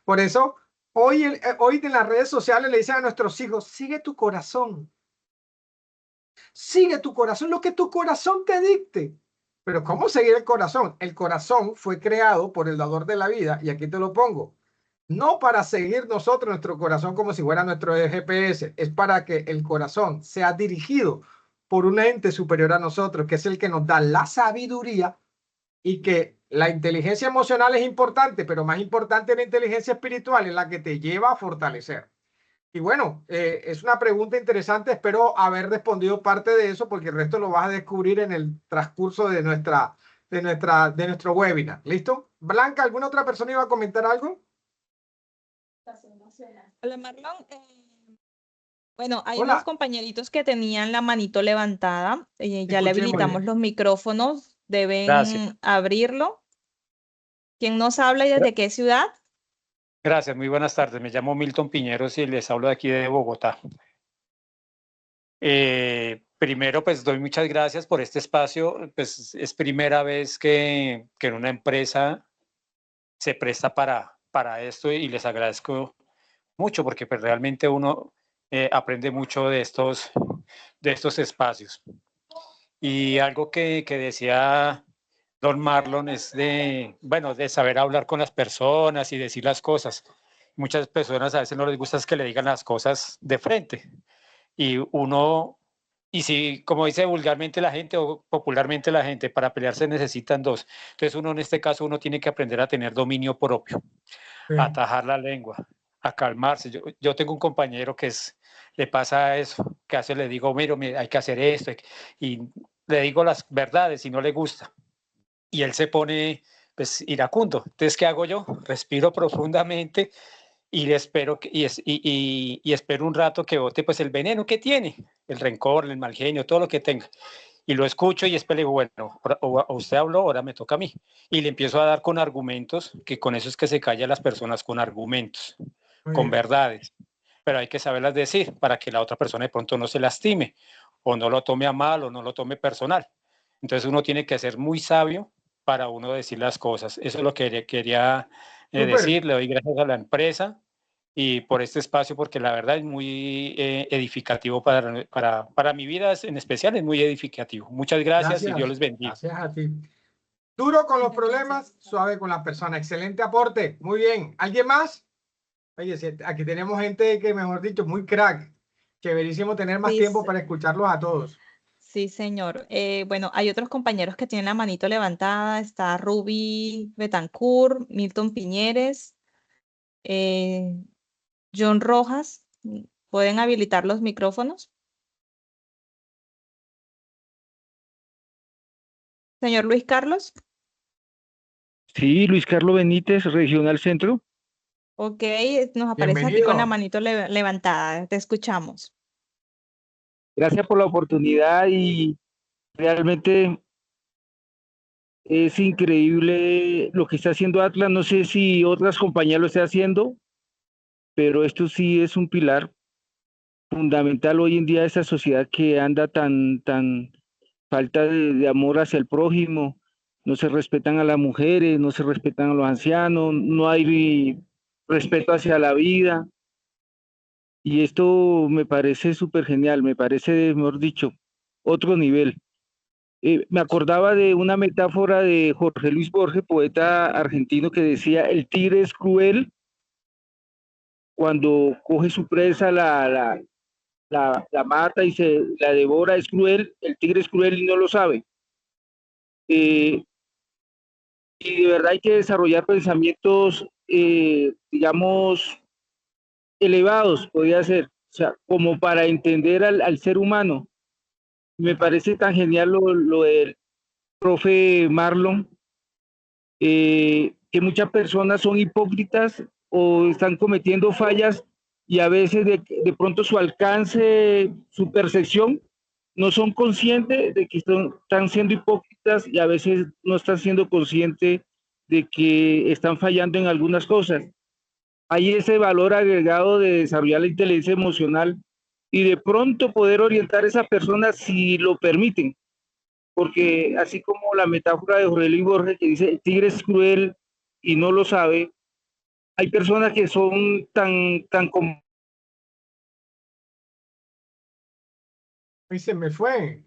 Speaker 2: Por eso, hoy en las redes sociales le dicen a nuestros hijos, sigue tu corazón, lo que tu corazón te dicte. Pero ¿cómo seguir el corazón? El corazón fue creado por el dador de la vida, y aquí te lo pongo. No para seguir nosotros nuestro corazón como si fuera nuestro GPS, es para que el corazón sea dirigido por un ente superior a nosotros, que es el que nos da la sabiduría, y que la inteligencia emocional es importante, pero más importante la inteligencia espiritual es la que te lleva a fortalecer. Y bueno, es una pregunta interesante, espero haber respondido parte de eso, porque el resto lo vas a descubrir en el transcurso de nuestro webinar. ¿Listo? Blanca, ¿alguna otra persona iba a comentar algo?
Speaker 1: Hola, Marlon. Bueno, hay
Speaker 2: Hola.
Speaker 1: unos compañeritos que tenían la manito levantada. Ya le
Speaker 2: Escuché muy
Speaker 1: habilitamos
Speaker 2: bien.
Speaker 1: los micrófonos.
Speaker 4: Gracias.
Speaker 1: Deben abrirlo. ¿Quién nos habla y desde qué ciudad?
Speaker 4: Gracias, muy buenas tardes. Me llamo Milton Piñeros y les hablo de aquí de Bogotá. Primero, pues doy muchas gracias por este espacio. Pues es primera vez que en una empresa se presta para esto y les agradezco mucho porque pues realmente uno aprende mucho de estos espacios. Y algo que decía don Marlon es bueno, de saber hablar con las personas y decir las cosas. Muchas personas a veces no les gusta es que le digan las cosas de frente. Y si, como dice vulgarmente la gente o popularmente la gente, para pelearse necesitan dos. Entonces uno en este caso, uno tiene que aprender a tener dominio propio, a atajar la lengua, a calmarse. Yo tengo un compañero que le pasa eso, que hace, le digo, mira, hay que hacer esto, y le digo las verdades y no le gusta. Y él se pone, pues, iracundo. Entonces, ¿qué hago yo? Respiro profundamente y espero, y espero un rato que bote pues el veneno que tiene, el rencor, el mal genio, todo lo que tenga. Y lo escucho y después le digo, bueno, usted habló, ahora me toca a mí. Y le empiezo a dar con argumentos, que con eso es que se callan las personas, con argumentos, con verdades. Pero hay que saberlas decir para que la otra persona de pronto no se lastime, o no lo tome a mal, o no lo tome personal. Entonces uno tiene que ser muy sabio para uno decir las cosas. Eso es lo que quería decir. Le doy gracias a la empresa y por este espacio, porque la verdad es muy edificativo para mi vida en especial, es muy edificativo. Muchas gracias y Dios les bendiga.
Speaker 2: Gracias a ti. Duro con los problemas, suave con las personas. Excelente aporte. Muy bien. ¿Alguien más? Oye, aquí tenemos gente que, mejor dicho, muy crack. Chéverísimo tener más tiempo para escucharlos a todos.
Speaker 1: Sí, señor. Bueno, hay otros compañeros que tienen la manito levantada. Está Ruby Betancourt, Milton Piñeres, John Rojas. ¿Pueden habilitar los micrófonos? Señor Luis Carlos.
Speaker 5: Sí, Luis Carlos Benítez, Regional Centro.
Speaker 1: Ok, nos aparece aquí con la manito levantada. Te escuchamos.
Speaker 5: Gracias por la oportunidad y realmente es increíble lo que está haciendo Atlas. No sé si otras compañías lo están haciendo, pero esto sí es un pilar fundamental hoy en día de esta sociedad que anda tan falta de amor hacia el prójimo. No se respetan a las mujeres, no se respetan a los ancianos, no hay respeto hacia la vida. Y esto me parece súper genial, me parece, mejor dicho, otro nivel. Me acordaba de una metáfora de Jorge Luis Borges, poeta argentino, que decía, el tigre es cruel cuando coge su presa, la mata y se la devora, es cruel, el tigre es cruel y no lo sabe. Y de verdad hay que desarrollar pensamientos, digamos, elevados, podría ser, o sea, como para entender al ser humano. Me parece tan genial lo del profe Marlon, que muchas personas son hipócritas o están cometiendo fallas y a veces de pronto su alcance, su percepción, no son conscientes de que están siendo hipócritas y a veces no están siendo conscientes de que están fallando en algunas cosas. Hay ese valor agregado de desarrollar la inteligencia emocional y de pronto poder orientar a esa persona si lo permiten, porque así como la metáfora de Jorge Luis Borges que dice el tigre es cruel y no lo sabe, hay personas que son tan como...
Speaker 2: Y se me fue.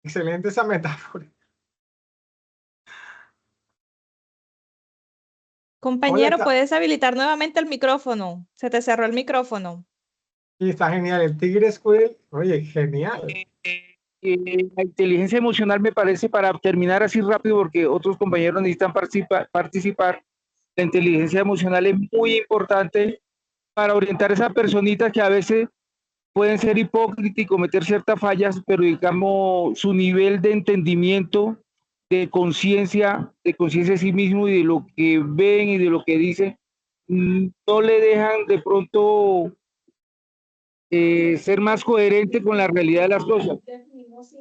Speaker 2: Excelente esa metáfora.
Speaker 1: Compañero, ¿puedes habilitar nuevamente el micrófono? Se te cerró el micrófono.
Speaker 2: Sí, está genial. El tigre es cruel. Oye, genial.
Speaker 5: La inteligencia emocional me parece, para terminar así rápido, porque otros compañeros necesitan participar, la inteligencia emocional es muy importante para orientar a esas personitas que a veces pueden ser hipócritas y cometer ciertas fallas, pero digamos su nivel de entendimiento, de conciencia de sí mismo y de lo que ven y de lo que dicen, no le dejan de pronto ser más coherente con la realidad de las cosas.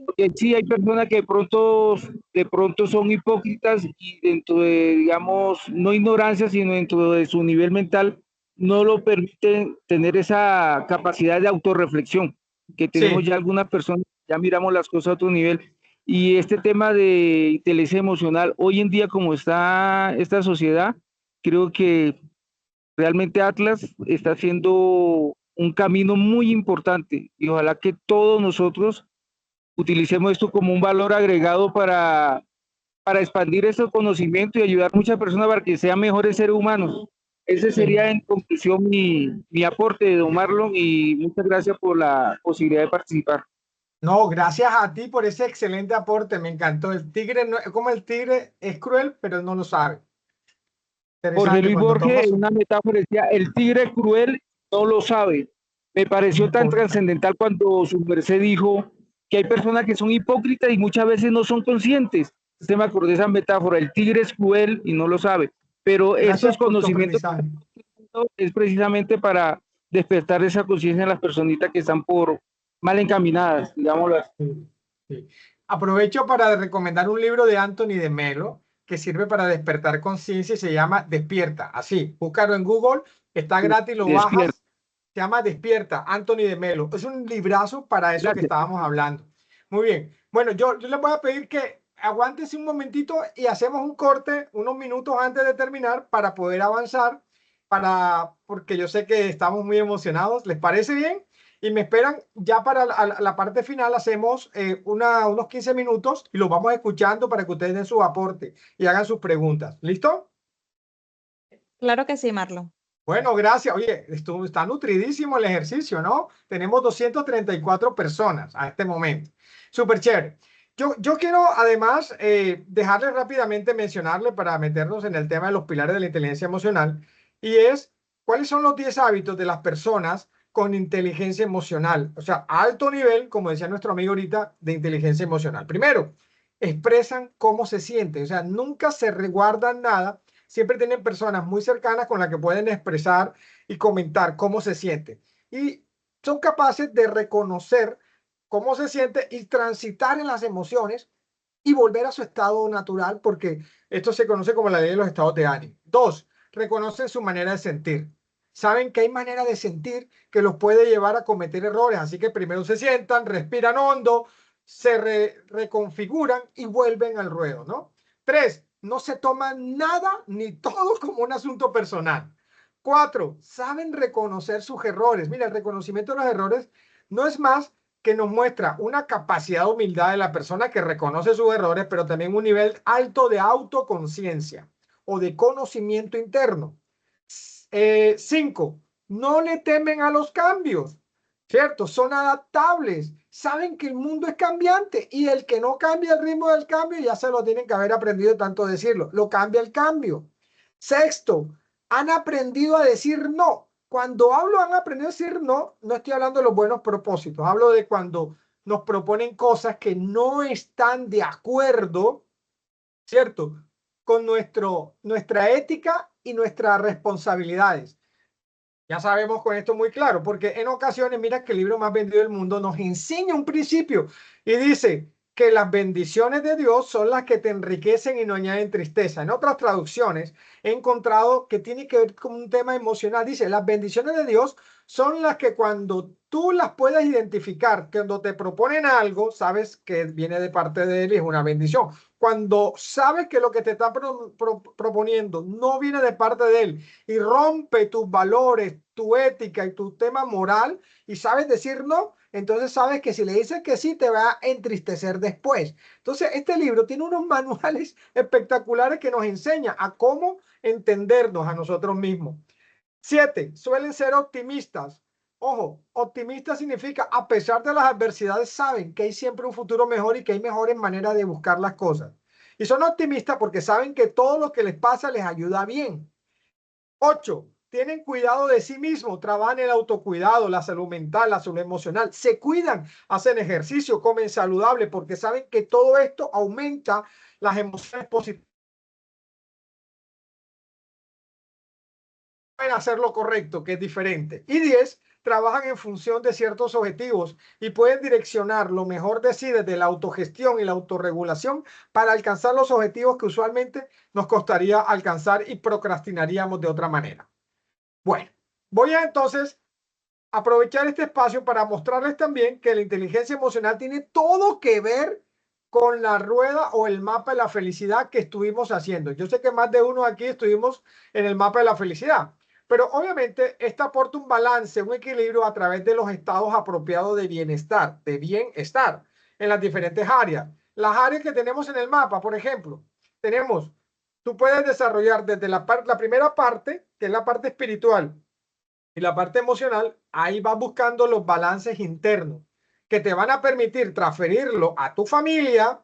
Speaker 5: Porque sí hay personas que de pronto son hipócritas y dentro de, digamos, no ignorancia, sino dentro de su nivel mental, no lo permiten tener esa capacidad de autorreflexión, que tenemos ya algunas personas, ya miramos las cosas a otro nivel. Y este tema de inteligencia emocional, hoy en día como está esta sociedad, creo que realmente Atlas está haciendo un camino muy importante y ojalá que todos nosotros utilicemos esto como un valor agregado para expandir ese conocimiento y ayudar a muchas personas para que sean mejores seres humanos. Ese sería en conclusión mi aporte, don Marlon, y muchas gracias por la posibilidad de participar.
Speaker 2: No, gracias a ti por ese excelente aporte, me encantó. El tigre, no, como el tigre es cruel, pero no lo sabe.
Speaker 5: Jorge Luis Borges, en una metáfora decía, el tigre cruel no lo sabe. Me pareció tan trascendental cuando su merced dijo que hay personas que son hipócritas y muchas veces no son conscientes. Usted me acordó de esa metáfora, el tigre es cruel y no lo sabe. Pero estos conocimientos es precisamente para despertar esa conciencia en las personitas que están por mal encaminadas, digámoslo así.
Speaker 2: Sí. Aprovecho para recomendar un libro de Anthony de Melo que sirve para despertar conciencia y se llama Despierta. Así, búscalo en Google, está gratis, lo bajas. Se llama Despierta, Anthony de Melo. Es un librazo para eso que estábamos hablando. Muy bien. Bueno, yo les voy a pedir que aguántense un momentito y hacemos un corte unos minutos antes de terminar para poder avanzar porque yo sé que estamos muy emocionados. ¿Les parece bien? Y me esperan ya para la parte final. Hacemos unos 15 minutos y los vamos escuchando para que ustedes den su aporte y hagan sus preguntas. ¿Listo?
Speaker 1: Claro que sí, Marlon.
Speaker 2: Bueno, gracias. Oye, está nutridísimo el ejercicio, ¿no? Tenemos 234 personas a este momento. Súper chévere. Yo quiero además dejarles rápidamente mencionarle para meternos en el tema de los pilares de la inteligencia emocional, y es cuáles son los 10 hábitos de las personas con inteligencia emocional, o sea, alto nivel, como decía nuestro amigo ahorita, de inteligencia emocional. Primero, expresan cómo se sienten, o sea, nunca se reguardan nada. Siempre tienen personas muy cercanas con las que pueden expresar y comentar cómo se sienten. Y son capaces de reconocer cómo se siente y transitar en las emociones y volver a su estado natural, porque esto se conoce como la ley de los estados de ánimo. Dos, reconocen su manera de sentir. Saben que hay manera de sentir que los puede llevar a cometer errores, así que primero se sientan, respiran hondo, se reconfiguran y vuelven al ruedo, ¿no? Tres, no se toman nada ni todo como un asunto personal. Cuatro, saben reconocer sus errores. Mira, el reconocimiento de los errores no es más que nos muestra una capacidad de humildad de la persona que reconoce sus errores, pero también un nivel alto de autoconciencia o de conocimiento interno. 5, no le temen a los cambios, ¿cierto? Son adaptables, saben que el mundo es cambiante y el que no cambia el ritmo del cambio ya se lo tienen que haber aprendido tanto decirlo, lo cambia el cambio. Sexto, han aprendido a decir no. Cuando hablo han aprendido a decir no, no estoy hablando de los buenos propósitos, hablo de cuando nos proponen cosas que no están de acuerdo, ¿cierto? Con nuestra ética y nuestras responsabilidades. Ya sabemos con esto muy claro, porque en ocasiones, mira que el libro más vendido del mundo nos enseña un principio y dice que las bendiciones de Dios son las que te enriquecen y no añaden tristeza. En otras traducciones he encontrado que tiene que ver con un tema emocional. Dice, las bendiciones de Dios son las que cuando tú las puedes identificar, cuando te proponen algo, sabes que viene de parte de Él y es una bendición. Cuando sabes que lo que te está proponiendo no viene de parte de Él y rompe tus valores, tu ética y tu tema moral y sabes decir no, entonces sabes que si le dices que sí te va a entristecer después. Entonces este libro tiene unos manuales espectaculares que nos enseña a cómo entendernos a nosotros mismos. 7, suelen ser optimistas. Ojo, optimista significa a pesar de las adversidades saben que hay siempre un futuro mejor y que hay mejores maneras de buscar las cosas. Y son optimistas porque saben que todo lo que les pasa les ayuda bien. 8, tienen cuidado de sí mismos, trabajan el autocuidado, la salud mental, la salud emocional, se cuidan, hacen ejercicio, comen saludable porque saben que todo esto aumenta las emociones positivas. Pueden hacer lo correcto, que es diferente. Y 10, trabajan en función de ciertos objetivos y pueden direccionar lo mejor de sí desde la autogestión y la autorregulación para alcanzar los objetivos que usualmente nos costaría alcanzar y procrastinaríamos de otra manera. Bueno, voy a entonces aprovechar este espacio para mostrarles también que la inteligencia emocional tiene todo que ver con la rueda o el mapa de la felicidad que estuvimos haciendo. Yo sé que más de uno aquí estuvimos en el mapa de la felicidad, pero obviamente esta aporta un balance, un equilibrio a través de los estados apropiados de bienestar en las diferentes áreas. Las áreas que tenemos en el mapa, por ejemplo, tú puedes desarrollar desde la primera parte, que es la parte espiritual, y la parte emocional, ahí vas buscando los balances internos que te van a permitir transferirlo a tu familia,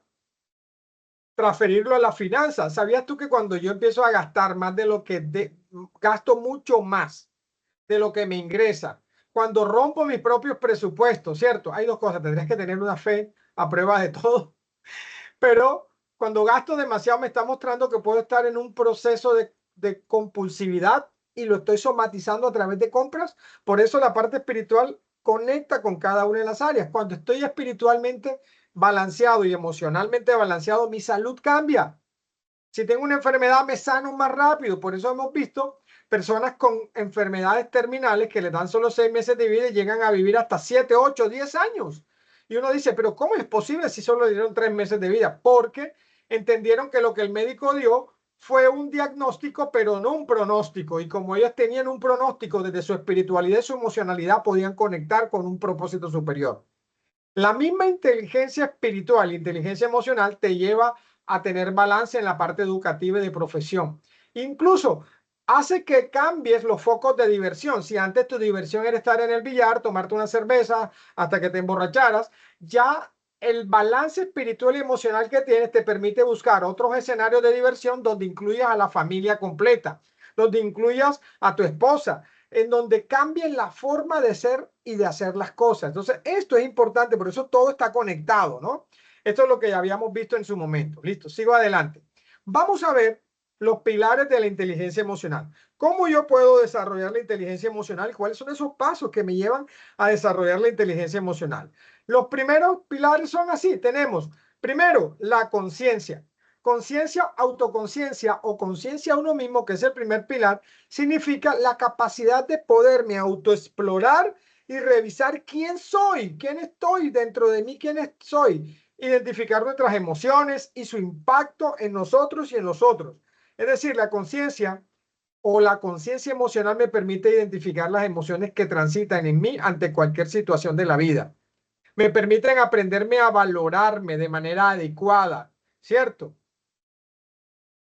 Speaker 2: transferirlo a las finanzas. ¿Sabías tú que cuando yo empiezo a gastar más de lo que gasto mucho más de lo que me ingresa? Cuando rompo mis propios presupuestos, ¿cierto? Hay dos cosas, tendrías que tener una fe a prueba de todo, pero cuando gasto demasiado me está mostrando que puedo estar en un proceso de compulsividad y lo estoy somatizando a través de compras. Por eso la parte espiritual conecta con cada una de las áreas. Cuando estoy espiritualmente balanceado y emocionalmente balanceado, mi salud cambia. Si tengo una enfermedad, me sano más rápido. Por eso hemos visto personas con enfermedades terminales que les dan solo 6 meses de vida y llegan a vivir hasta 7, 8, 10 años. Y uno dice, pero ¿cómo es posible si solo le dieron 3 meses de vida? Porque entendieron que lo que el médico dio fue un diagnóstico, pero no un pronóstico. Y como ellos tenían un pronóstico desde su espiritualidad y su emocionalidad, podían conectar con un propósito superior. La misma inteligencia espiritual e inteligencia emocional te lleva a tener balance en la parte educativa y de profesión. Incluso hace que cambies los focos de diversión. Si antes tu diversión era estar en el billar, tomarte una cerveza hasta que te emborracharas, ya el balance espiritual y emocional que tienes te permite buscar otros escenarios de diversión donde incluyas a la familia completa, donde incluyas a tu esposa, en donde cambien la forma de ser y de hacer las cosas. Entonces, esto es importante, por eso todo está conectado, ¿no? Esto es lo que ya habíamos visto en su momento. Listo, sigo adelante. Vamos a ver los pilares de la inteligencia emocional. ¿Cómo yo puedo desarrollar la inteligencia emocional? ¿Cuáles son esos pasos que me llevan a desarrollar la inteligencia emocional? Los primeros pilares son así. Tenemos, primero, la conciencia. Conciencia, autoconciencia o conciencia a uno mismo, que es el primer pilar, significa la capacidad de poderme autoexplorar y revisar quién soy, quién estoy dentro de mí, quién soy, identificar nuestras emociones y su impacto en nosotros y en los otros. Es decir, la conciencia o la conciencia emocional me permite identificar las emociones que transitan en mí ante cualquier situación de la vida. Me permiten aprenderme a valorarme de manera adecuada, ¿cierto?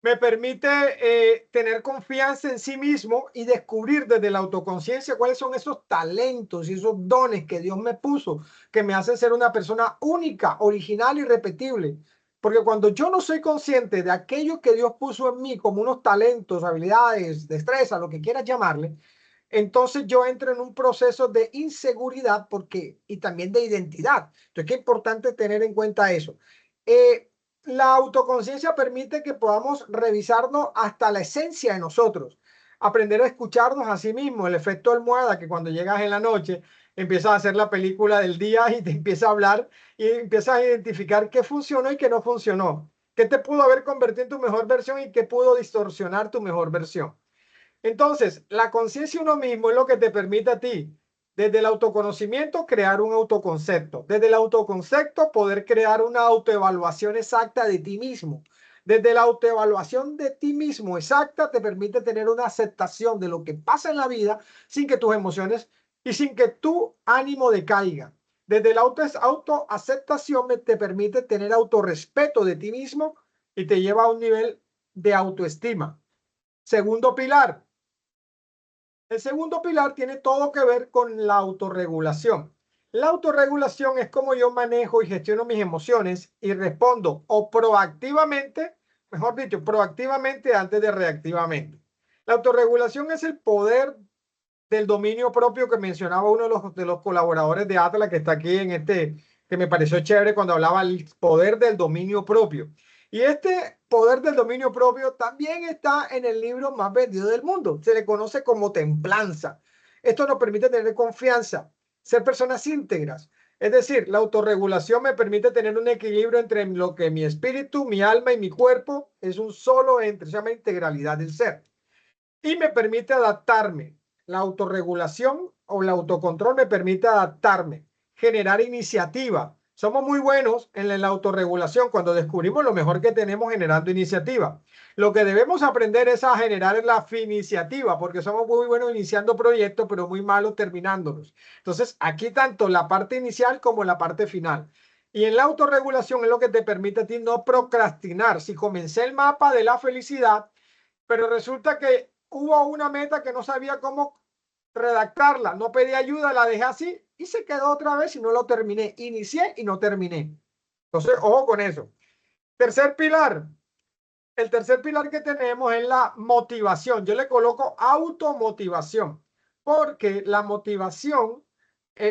Speaker 2: Me permite tener confianza en sí mismo y descubrir desde la autoconciencia cuáles son esos talentos y esos dones que Dios me puso, que me hacen ser una persona única, original y irrepetible. Porque cuando yo no soy consciente de aquello que Dios puso en mí como unos talentos, habilidades, destreza, lo que quieras llamarle, entonces yo entro en un proceso de inseguridad y también de identidad. Entonces, qué importante tener en cuenta eso. La autoconciencia permite que podamos revisarnos hasta la esencia de nosotros, aprender a escucharnos a sí mismos, el efecto almohada, que cuando llegas en la noche empiezas a hacer la película del día y te empieza a hablar y empiezas a identificar qué funcionó y qué no funcionó, qué te pudo haber convertido en tu mejor versión y qué pudo distorsionar tu mejor versión. Entonces, la conciencia uno mismo es lo que te permite a ti, desde el autoconocimiento, crear un autoconcepto. Desde el autoconcepto, poder crear una autoevaluación exacta de ti mismo. Desde la autoevaluación de ti mismo exacta, te permite tener una aceptación de lo que pasa en la vida sin que tus emociones y sin que tu ánimo decaiga. Desde la autoaceptación te permite tener autorrespeto de ti mismo y te lleva a un nivel de autoestima. Segundo pilar. El segundo pilar tiene todo que ver con la autorregulación. La autorregulación es cómo yo manejo y gestiono mis emociones y respondo o proactivamente, mejor dicho, proactivamente antes de reactivamente. La autorregulación es el poder del dominio propio que mencionaba uno de los colaboradores de Atlas que está aquí en que me pareció chévere cuando hablaba del poder del dominio propio. Y este poder del dominio propio también está en el libro más vendido del mundo. Se le conoce como templanza. Esto nos permite tener confianza, ser personas íntegras. Es decir, la autorregulación me permite tener un equilibrio entre lo que mi espíritu, mi alma y mi cuerpo es un solo ente, se llama integralidad del ser. Y me permite adaptarme. La autorregulación o el autocontrol me permite adaptarme, generar iniciativa. Somos muy buenos en la autorregulación cuando descubrimos lo mejor que tenemos generando iniciativa. Lo que debemos aprender es a generar la finiciativa, porque somos muy buenos iniciando proyectos, pero muy malos terminándolos. Entonces, aquí tanto la parte inicial como la parte final. Y en la autorregulación es lo que te permite a ti no procrastinar. Si comencé el mapa de la felicidad, pero resulta que hubo una meta que no sabía cómo redactarla, no pedí ayuda, la dejé así y se quedó otra vez y no lo terminé. Inicié y no terminé. Entonces, ojo con eso. Tercer pilar. El tercer pilar que tenemos es la motivación. Yo le coloco automotivación, porque la motivación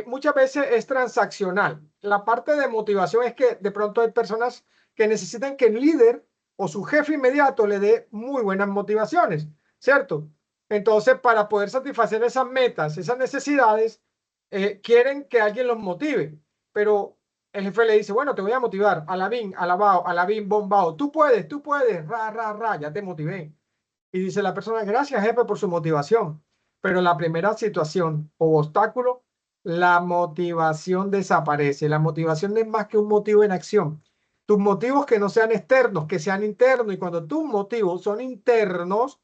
Speaker 2: muchas veces es transaccional. La parte de motivación es que de pronto hay personas que necesitan que el líder o su jefe inmediato le dé muy buenas motivaciones, ¿cierto? Entonces, para poder satisfacer esas metas, esas necesidades, quieren que alguien los motive, pero el jefe le dice, bueno, te voy a motivar, alabín, alabao, alabín, bombao, tú puedes, ra, ra, ra, ya te motivé. Y dice la persona, gracias jefe por su motivación. Pero en la primera situación o obstáculo, la motivación desaparece. La motivación no es más que un motivo en acción. Tus motivos que no sean externos, que sean internos. Y cuando tus motivos son internos,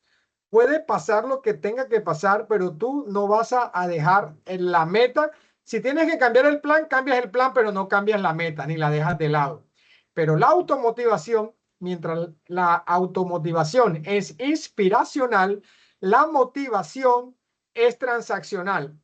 Speaker 2: puede pasar lo que tenga que pasar, pero tú no vas a dejar en la meta. Si tienes que cambiar el plan, cambias el plan, pero no cambias la meta ni la dejas de lado. Pero la automotivación, mientras la automotivación es inspiracional, la motivación es transaccional.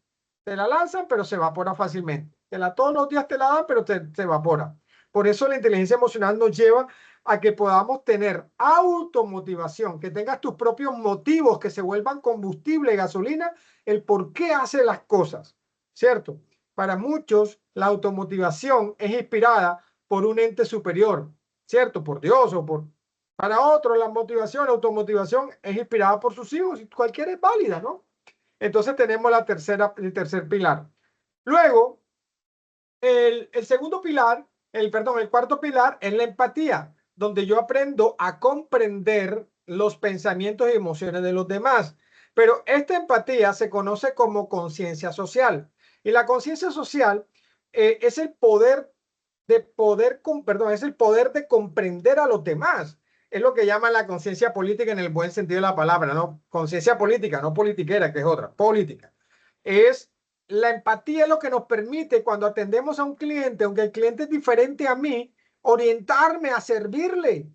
Speaker 2: Te la lanzan, pero se evapora fácilmente. Todos los días te la dan, pero se evapora. Por eso la inteligencia emocional nos lleva a que podamos tener automotivación, que tengas tus propios motivos, que se vuelvan combustible y gasolina, el por qué hace las cosas, ¿cierto? Para muchos, la automotivación es inspirada por un ente superior, ¿cierto? Por Dios o por... Para otros, la motivación, la automotivación es inspirada por sus hijos y cualquiera es válida, ¿no? Entonces tenemos el tercer pilar. Luego, el segundo pilar, el cuarto pilar es la empatía, donde yo aprendo a comprender los pensamientos y emociones de los demás. Pero esta empatía se conoce como conciencia social. Y la conciencia social es el poder es el poder de comprender a los demás. Es lo que llaman la conciencia política en el buen sentido de la palabra, ¿no? Conciencia política, no politiquera, que es otra, política. La empatía es lo que nos permite cuando atendemos a un cliente, aunque el cliente es diferente a mí, orientarme a servirle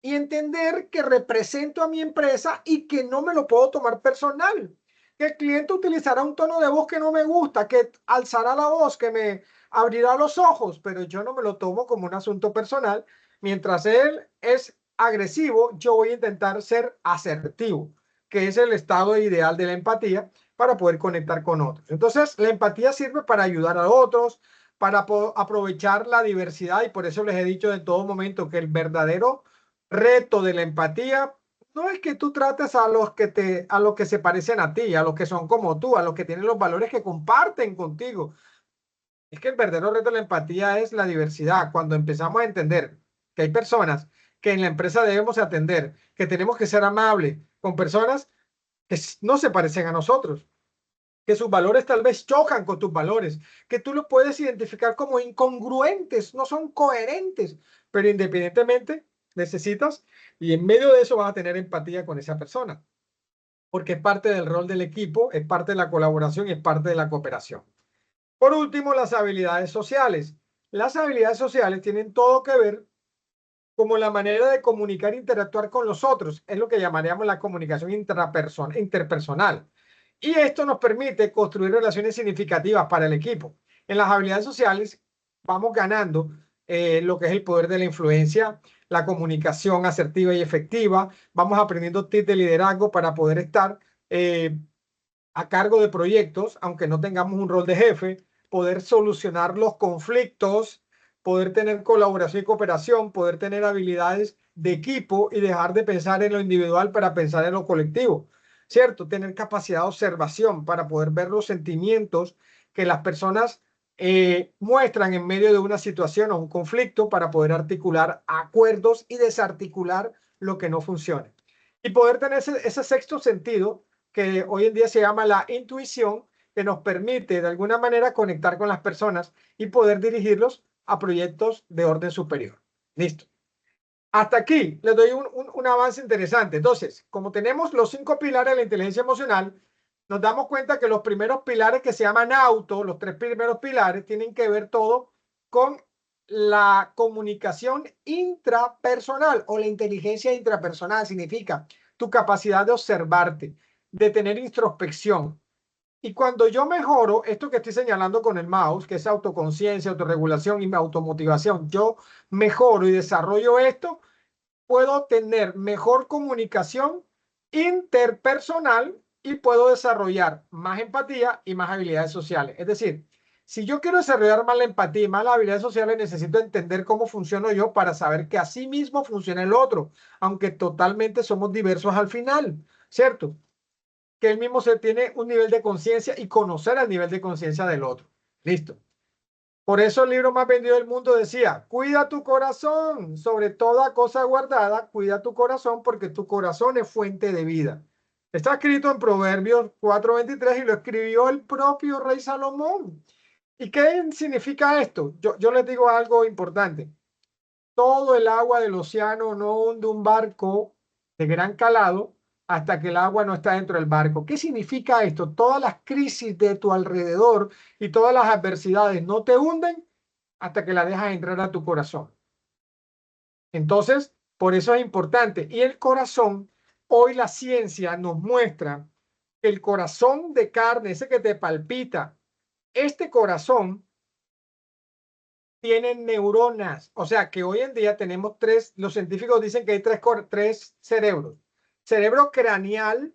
Speaker 2: y entender que represento a mi empresa y que no me lo puedo tomar personal. Que el cliente utilizará un tono de voz que no me gusta, que alzará la voz, que me abrirá los ojos, pero yo no me lo tomo como un asunto personal. Mientras él es agresivo, yo voy a intentar ser asertivo, que es el estado ideal de la empatía para poder conectar con otros. Entonces, la empatía sirve para ayudar a otros, para aprovechar la diversidad, y por eso les he dicho en todo momento que el verdadero reto de la empatía no es que tú trates a los que se parecen a ti, a los que son como tú, a los que tienen los valores que comparten contigo. Es que el verdadero reto de la empatía es la diversidad. Cuando empezamos a entender que hay personas que en la empresa debemos atender, que tenemos que ser amables con personas que no se parecen a nosotros, que sus valores tal vez chocan con tus valores, que tú lo puedes identificar como incongruentes, no son coherentes, pero independientemente necesitas, y en medio de eso vas a tener empatía con esa persona, porque es parte del rol del equipo, es parte de la colaboración y es parte de la cooperación. Por último, las habilidades sociales. Las habilidades sociales tienen todo que ver como la manera de comunicar e interactuar con los otros. Es lo que llamaríamos la comunicación interpersonal. Y esto nos permite construir relaciones significativas para el equipo. En las habilidades sociales vamos ganando lo que es el poder de la influencia, la comunicación asertiva y efectiva. Vamos aprendiendo tips de liderazgo para poder estar a cargo de proyectos, aunque no tengamos un rol de jefe, poder solucionar los conflictos, poder tener colaboración y cooperación, poder tener habilidades de equipo y dejar de pensar en lo individual para pensar en lo colectivo, ¿cierto? Tener capacidad de observación para poder ver los sentimientos que las personas muestran en medio de una situación o un conflicto para poder articular acuerdos y desarticular lo que no funcione. Y poder tener ese sexto sentido que hoy en día se llama la intuición, que nos permite de alguna manera conectar con las personas y poder dirigirlos a proyectos de orden superior. Listo. Hasta aquí les doy un avance interesante. Entonces, como tenemos los 5 pilares de la inteligencia emocional, nos damos cuenta que los primeros pilares que se llaman auto, los 3 primeros pilares, tienen que ver todo con la comunicación intrapersonal o la inteligencia intrapersonal. Significa tu capacidad de observarte, de tener introspección. Y cuando yo mejoro esto que estoy señalando con el mouse, que es autoconciencia, autorregulación y automotivación, yo mejoro y desarrollo esto, puedo tener mejor comunicación interpersonal y puedo desarrollar más empatía y más habilidades sociales. Es decir, si yo quiero desarrollar más la empatía y más las habilidades sociales, necesito entender cómo funciono yo para saber que así mismo funciona el otro, aunque totalmente somos diversos al final, ¿cierto? Que él mismo se tiene un nivel de conciencia y conocer el nivel de conciencia del otro. Listo. Por eso el libro más vendido del mundo decía, cuida tu corazón, sobre toda cosa guardada, cuida tu corazón porque tu corazón es fuente de vida. Está escrito en Proverbios 4:23 y lo escribió el propio rey Salomón. ¿Y qué significa esto? Yo les digo algo importante. todo el agua del océano no hunde un barco de gran calado hasta que el agua no está dentro del barco. ¿Qué significa esto? Todas las crisis de tu alrededor y todas las adversidades no te hunden hasta que la dejas entrar a tu corazón. Entonces, por eso es importante. Y el corazón, hoy la ciencia nos muestra que el corazón de carne, ese que te palpita, este corazón tiene neuronas. O sea que hoy en día tenemos tres, los científicos dicen que hay tres cerebros. Cerebro craneal,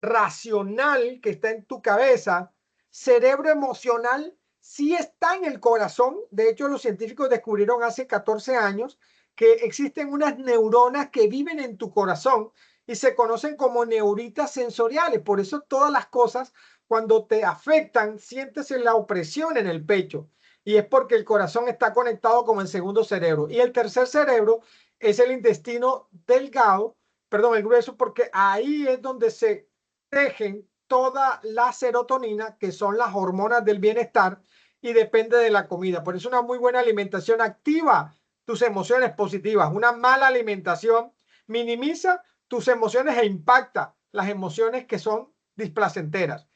Speaker 2: racional, que está en tu cabeza, cerebro emocional, sí está en el corazón. De hecho, los científicos descubrieron hace 14 años que existen unas neuronas que viven en tu corazón y se conocen como neuritas sensoriales. Por eso todas las cosas, cuando te afectan, sientes la opresión en el pecho. Y es porque el corazón está conectado como el segundo cerebro. Y el tercer cerebro es el intestino delgado, perdón, el grueso, porque ahí es donde se tejen toda la serotonina, que son las hormonas del bienestar, y depende de la comida. Por eso una muy buena alimentación activa tus emociones positivas. Una mala alimentación minimiza tus emociones e impacta las emociones que son displacenteras.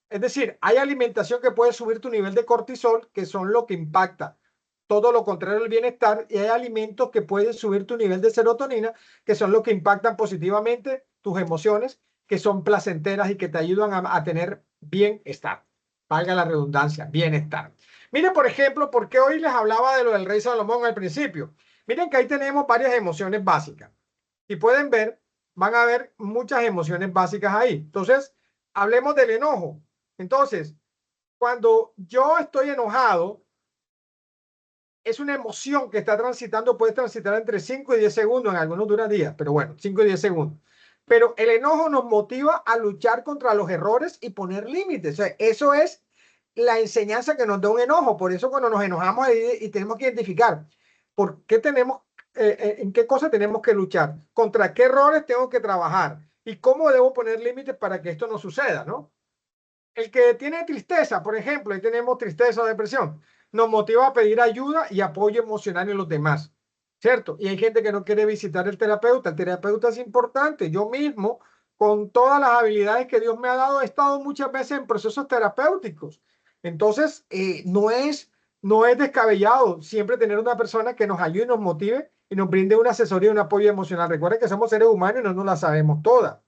Speaker 2: Es decir, hay alimentación que puede subir tu nivel de cortisol, que son lo que impacta todo lo contrario al bienestar, y hay alimentos que pueden subir tu nivel de serotonina, que son los que impactan positivamente tus emociones, que son placenteras y que te ayudan a tener bienestar. Valga la redundancia, bienestar. Miren, por ejemplo, por qué hoy les hablaba de lo del rey Salomón al principio. Miren que ahí tenemos varias emociones básicas. Y pueden ver, van a ver muchas emociones básicas ahí. Entonces, hablemos del enojo. Entonces, cuando yo estoy enojado, es una emoción que está transitando, puede transitar entre 5 y 10 segundos, en algunos dura días, pero bueno, 5 y 10 segundos. Pero el enojo nos motiva a luchar contra los errores y poner límites. O sea, eso es la enseñanza que nos da un enojo. Por eso cuando nos enojamos y tenemos que identificar por qué tenemos, en qué cosas tenemos que luchar, contra qué errores tengo que trabajar y cómo debo poner límites para que esto no suceda, ¿no? El que tiene tristeza, por ejemplo, ahí tenemos tristeza o depresión, nos motiva a pedir ayuda y apoyo emocional en los demás, ¿cierto? Y hay gente que no quiere visitar el terapeuta es importante. Yo mismo, con todas las habilidades que Dios me ha dado, he estado muchas veces en procesos terapéuticos. Entonces, no es descabellado siempre tener una persona que nos ayude y nos motive y nos brinde una asesoría y un apoyo emocional. Recuerden que somos seres humanos y no nos la sabemos todas.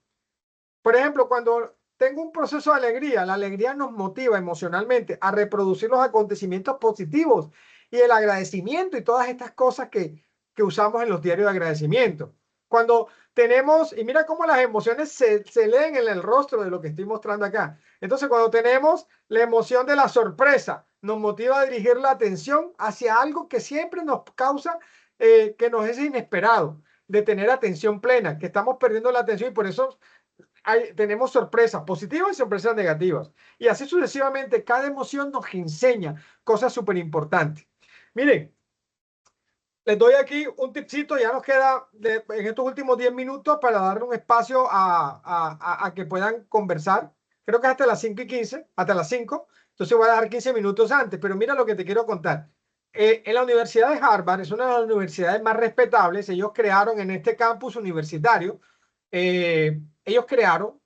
Speaker 2: Por ejemplo, cuando tengo un proceso de alegría, la alegría nos motiva emocionalmente a reproducir los acontecimientos positivos y el agradecimiento y todas estas cosas que usamos en los diarios de agradecimiento. Cuando tenemos, y mira cómo las emociones se leen en el rostro de lo que estoy mostrando acá. Entonces, cuando tenemos la emoción de la sorpresa, nos motiva a dirigir la atención hacia algo que siempre nos causa, que nos es inesperado, de tener atención plena, que estamos perdiendo la atención y por eso tenemos sorpresas positivas y sorpresas negativas. Y así sucesivamente, cada emoción nos enseña cosas súper importantes. Miren, les doy aquí un tipcito, ya nos queda en estos últimos 10 minutos para darle un espacio a que puedan conversar. Creo que hasta las 5:15, hasta las 5. Entonces voy a dar 15 minutos antes, pero mira lo que te quiero contar. En la Universidad de Harvard, es una de las universidades más respetables, ellos crearon en este campus universitario, ellos crearon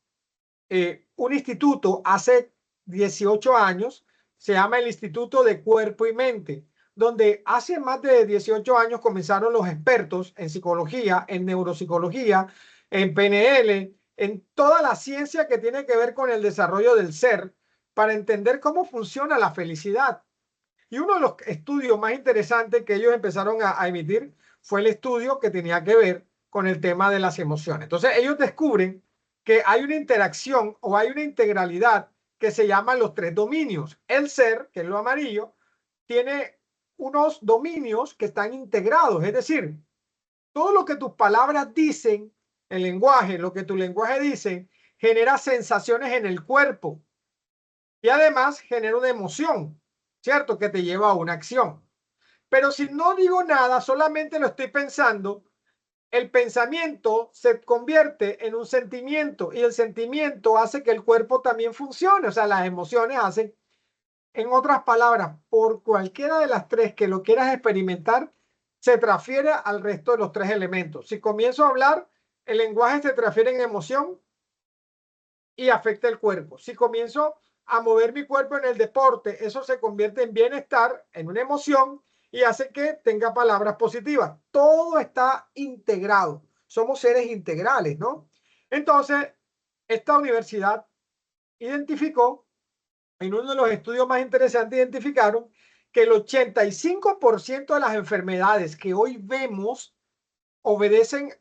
Speaker 2: un instituto hace 18 años, se llama el Instituto de Cuerpo y Mente, donde hace más de 18 años comenzaron los expertos en psicología, en neuropsicología, en PNL, en toda la ciencia que tiene que ver con el desarrollo del ser, para entender cómo funciona la felicidad. Y uno de los estudios más interesantes que ellos empezaron a emitir fue el estudio que tenía que ver con el tema de las emociones. Entonces ellos descubren que hay una interacción o hay una integralidad que se llaman los tres dominios. El ser, que es lo amarillo, tiene unos dominios que están integrados, es decir, todo lo que tus palabras dicen, el lenguaje, lo que tu lenguaje dice, genera sensaciones en el cuerpo y además genera una emoción, ¿cierto? Que te lleva a una acción. Pero si no digo nada, solamente lo estoy pensando, el pensamiento se convierte en un sentimiento y el sentimiento hace que el cuerpo también funcione. O sea, las emociones hacen, en otras palabras, por cualquiera de las tres que lo quieras experimentar, se transfiere al resto de los 3 elementos. Si comienzo a hablar, el lenguaje se transfiere en emoción y afecta el cuerpo. Si comienzo a mover mi cuerpo en el deporte, eso se convierte en bienestar, en una emoción y hace que tenga palabras positivas. Todo está integrado. Somos seres integrales, ¿no? Entonces, esta universidad identificó, en uno de los estudios más interesantes, identificaron que el 85% de las enfermedades que hoy vemos obedecen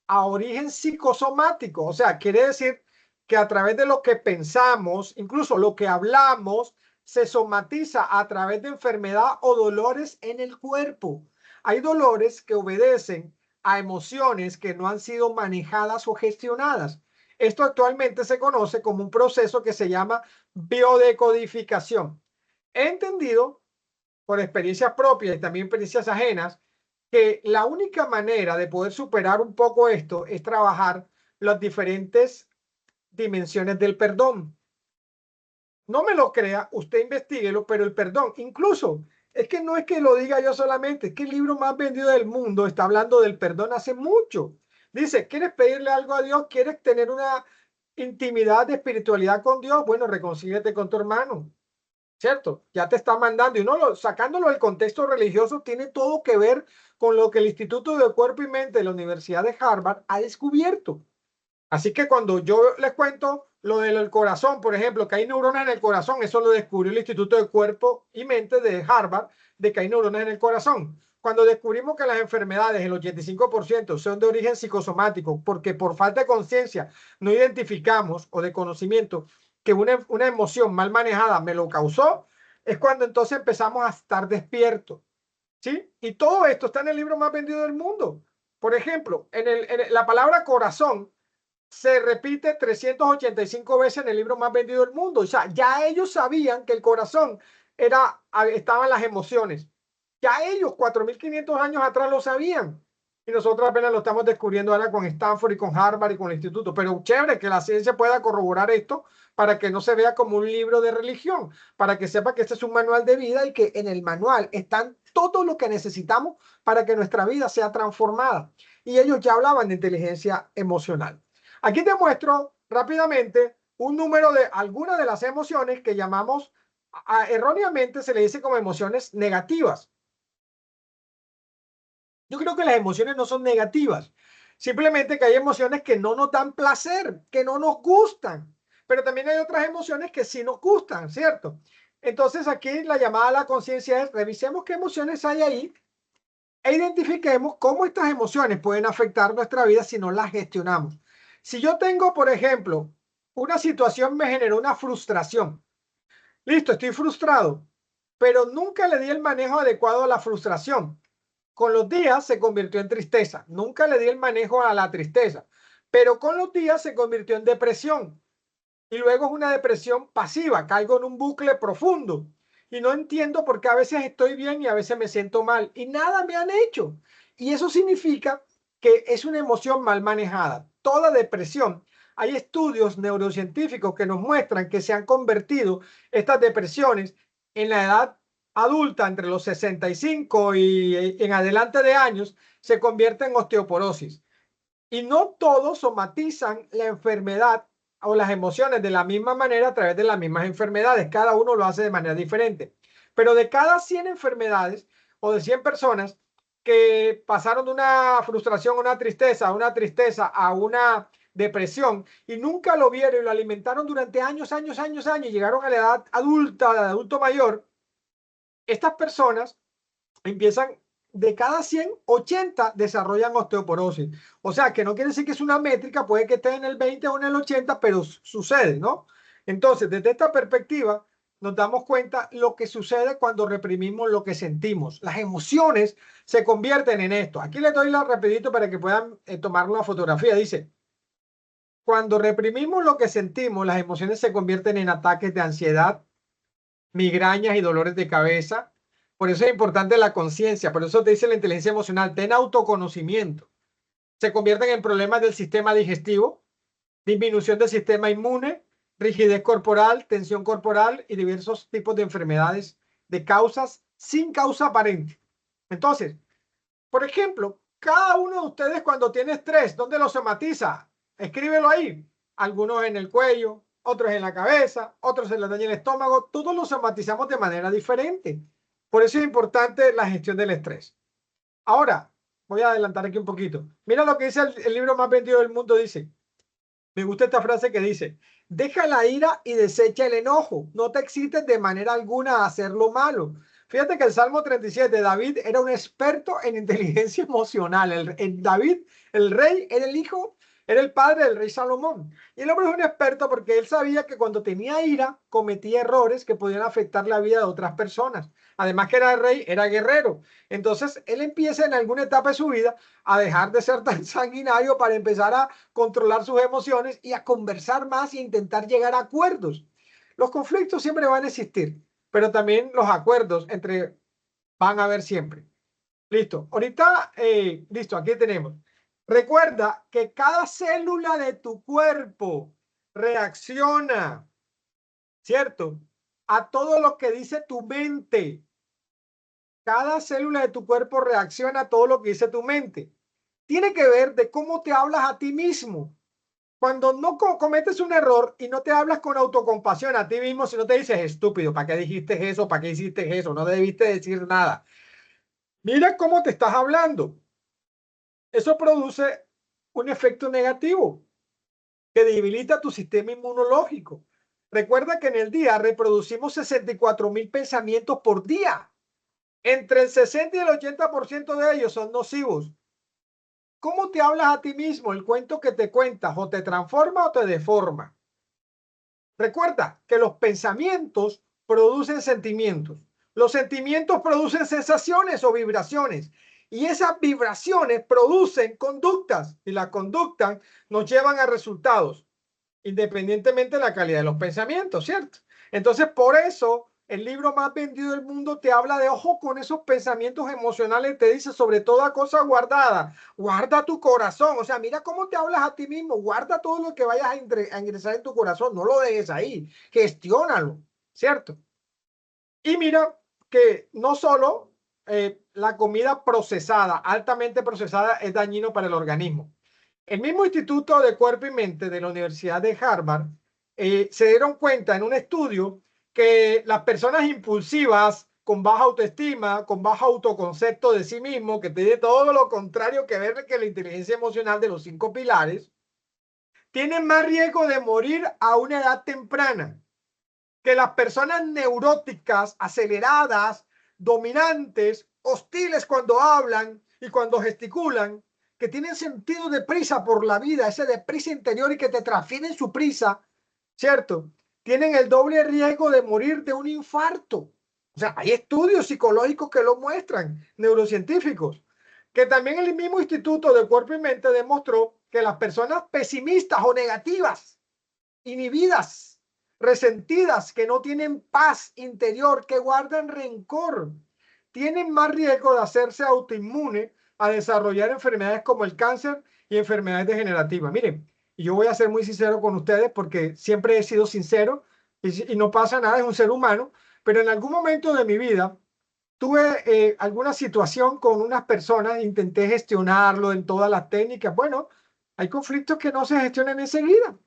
Speaker 2: a origen psicosomático. O sea, quiere decir que a través de lo que pensamos, incluso lo que hablamos, se somatiza a través de enfermedad o dolores en el cuerpo. Hay dolores que obedecen a emociones que no han sido manejadas o gestionadas. Esto actualmente se conoce como un proceso que se llama biodecodificación. He entendido por experiencias propias y también experiencias ajenas que la única manera de poder superar un poco esto es trabajar las diferentes dimensiones del perdón. No me lo crea, usted investiguelo, pero el perdón, incluso, es que no es que lo diga yo solamente, es que el libro más vendido del mundo está hablando del perdón hace mucho. Dice, ¿quieres pedirle algo a Dios? ¿Quieres tener una intimidad de espiritualidad con Dios? Bueno, reconcíliate con tu hermano, ¿cierto? Ya te está mandando, y uno sacándolo del contexto religioso tiene todo que ver con lo que el Instituto de Cuerpo y Mente de la Universidad de Harvard ha descubierto. Así que cuando yo les cuento lo del corazón, por ejemplo, que hay neuronas en el corazón, eso lo descubrió el Instituto de Cuerpo y Mente de Harvard, de que hay neuronas en el corazón. Cuando descubrimos que las enfermedades, el 85%, son de origen psicosomático, porque por falta de conciencia no identificamos o de conocimiento que una emoción mal manejada me lo causó, es cuando entonces empezamos a estar despiertos, ¿sí? Y todo esto está en el libro más vendido del mundo. Por ejemplo, la palabra corazón se repite 385 veces en el libro más vendido del mundo. O sea, ya ellos sabían que el corazón estaban las emociones. Ya ellos 4.500 años atrás lo sabían. Y nosotros apenas lo estamos descubriendo ahora con Stanford y con Harvard y con el instituto. Pero chévere que la ciencia pueda corroborar esto para que no se vea como un libro de religión, para que sepa que este es un manual de vida y que en el manual están todo lo que necesitamos para que nuestra vida sea transformada. Y ellos ya hablaban de inteligencia emocional. Aquí te muestro rápidamente un número de algunas de las emociones que llamamos, erróneamente se le dice como emociones negativas. Yo creo que las emociones no son negativas, simplemente que hay emociones que no nos dan placer, que no nos gustan, pero también hay otras emociones que sí nos gustan, ¿cierto? Entonces aquí la llamada a la conciencia es revisemos qué emociones hay ahí e identifiquemos cómo estas emociones pueden afectar nuestra vida si no las gestionamos. Si yo tengo, por ejemplo, una situación me generó una frustración. Listo, estoy frustrado, pero nunca le di el manejo adecuado a la frustración. Con los días se convirtió en tristeza. Nunca le di el manejo a la tristeza, pero con los días se convirtió en depresión. Y luego es una depresión pasiva, caigo en un bucle profundo y no entiendo por qué a veces estoy bien y a veces me siento mal y nada me han hecho. Y eso significa que es una emoción mal manejada. Toda depresión, hay estudios neurocientíficos que nos muestran que se han convertido estas depresiones en la edad adulta, entre los 65 y en adelante de años, se convierte en osteoporosis. Y no todos somatizan la enfermedad o las emociones de la misma manera a través de las mismas enfermedades. Cada uno lo hace de manera diferente. Pero de cada 100 enfermedades o de 100 personas que pasaron de una frustración, una tristeza a una depresión y nunca lo vieron y lo alimentaron durante años, y llegaron a la edad adulta, de adulto mayor, estas personas empiezan de cada 100, 80 desarrollan osteoporosis. O sea, que no quiere decir que es una métrica, puede que esté en el 20 o en el 80, pero sucede, ¿no? Entonces, desde esta perspectiva, nos damos cuenta lo que sucede cuando reprimimos lo que sentimos. Las emociones se convierten en esto. Aquí les doy la rapidito para que puedan tomar una fotografía. Dice, cuando reprimimos lo que sentimos, las emociones se convierten en ataques de ansiedad, migrañas y dolores de cabeza. Por eso es importante la conciencia, por eso te dice la inteligencia emocional, ten autoconocimiento. Se convierten en problemas del sistema digestivo, disminución del sistema inmune, rigidez corporal, tensión corporal y diversos tipos de enfermedades de causas sin causa aparente. Entonces, Por ejemplo, cada uno de ustedes cuando tiene estrés, ¿dónde lo somatiza? Escríbelo ahí. Algunos en el cuello, otros en la cabeza, otros en la daña el estómago. Todos lo somatizamos de manera diferente. Por eso es importante la gestión del estrés. Ahora, voy a adelantar aquí un poquito. Mira lo que dice el libro más vendido del mundo. Dice, me gusta esta frase que dice, deja la ira y desecha el enojo. No te excites de manera alguna a hacer lo malo. Fíjate que el Salmo 37, David era un experto en inteligencia emocional. David, el rey, era el hijo, era el padre del rey Salomón. Y el hombre es un experto porque él sabía que cuando tenía ira cometía errores que podían afectar la vida de otras personas. Además que era rey, era guerrero. Entonces él empieza en alguna etapa de su vida a dejar de ser tan sanguinario para empezar a controlar sus emociones y a conversar más y intentar llegar a acuerdos. Los conflictos siempre van a existir, pero también los acuerdos van a haber siempre. Listo. Ahorita, listo, aquí tenemos. Recuerda que cada célula de tu cuerpo reacciona, ¿cierto? A todo lo que dice tu mente. Cada célula de tu cuerpo reacciona a todo lo que dice tu mente. Tiene que ver de cómo te hablas a ti mismo. Cuando no cometes un error y no te hablas con autocompasión a ti mismo, si no te dices estúpido, ¿para qué dijiste eso? ¿Para qué hiciste eso? No debiste decir nada. Mira cómo te estás hablando. Eso produce un efecto negativo que debilita tu sistema inmunológico. Recuerda que en el día reproducimos 64,000 pensamientos por día. Entre el 60 y el 80% de ellos son nocivos. ¿Cómo te hablas a ti mismo? El cuento que te cuentas o te transforma o te deforma. Recuerda que los pensamientos producen sentimientos. Los sentimientos producen sensaciones o vibraciones. Y esas vibraciones producen conductas. Y las conductas nos llevan a resultados, independientemente de la calidad de los pensamientos, ¿cierto? Entonces, por eso el libro más vendido del mundo te habla de ojo con esos pensamientos emocionales, te dice sobre toda cosa guardada, guarda tu corazón, o sea, mira cómo te hablas a ti mismo, guarda todo lo que vayas a ingresar en tu corazón, no lo dejes ahí, gestiónalo, ¿cierto? Y mira que no solo la comida procesada, altamente procesada, es dañino para el organismo. El mismo Instituto de Cuerpo y Mente de la Universidad de Harvard se dieron cuenta en un estudio que las personas impulsivas, con baja autoestima, con bajo autoconcepto de sí mismo, que tiene todo lo contrario que ver que la inteligencia emocional de los 5 pilares, tienen más riesgo de morir a una edad temprana que las personas neuróticas, aceleradas, dominantes, hostiles cuando hablan y cuando gesticulan, que tienen sentido de prisa por la vida, ese de prisa interior y que te transfieren su prisa, ¿cierto? Tienen el doble riesgo de morir de un infarto. O sea, hay estudios psicológicos que lo muestran, neurocientíficos, que también el mismo Instituto de Cuerpo y Mente demostró que las personas pesimistas o negativas, inhibidas, resentidas, que no tienen paz interior, que guardan rencor, tienen más riesgo de hacerse autoinmune a desarrollar enfermedades como el cáncer y enfermedades degenerativas. Miren, yo voy a ser muy sincero con ustedes porque siempre he sido sincero y no pasa nada, es un ser humano, pero en algún momento de mi vida tuve alguna situación con unas personas, intenté gestionarlo en todas las técnicas. Bueno, hay conflictos que no se gestionan enseguida.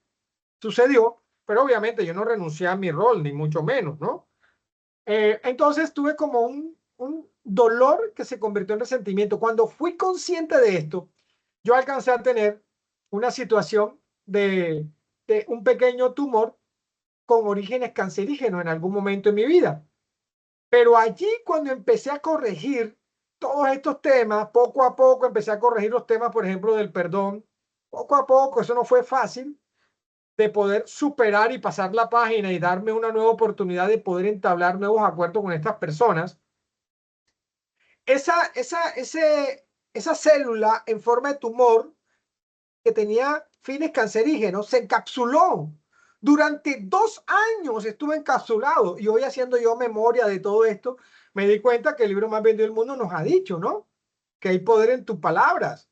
Speaker 2: Sucedió, pero obviamente yo no renuncié a mi rol, ni mucho menos, ¿no? Entonces tuve como un dolor que se convirtió en resentimiento. Cuando fui consciente de esto, yo alcancé a tener una situación de un pequeño tumor con orígenes cancerígenos en algún momento en mi vida. Pero allí cuando empecé a corregir todos estos temas, poco a poco empecé a corregir los temas, por ejemplo, del perdón, poco a poco, eso no fue fácil, de poder superar y pasar la página y darme una nueva oportunidad de poder entablar nuevos acuerdos con estas personas. Esa célula en forma de tumor que tenía fines cancerígenos se encapsuló. Durante 2 años estuve encapsulado y hoy haciendo yo memoria de todo esto, me di cuenta que el libro más vendido del mundo nos ha dicho, ¿no? Que hay poder en tus palabras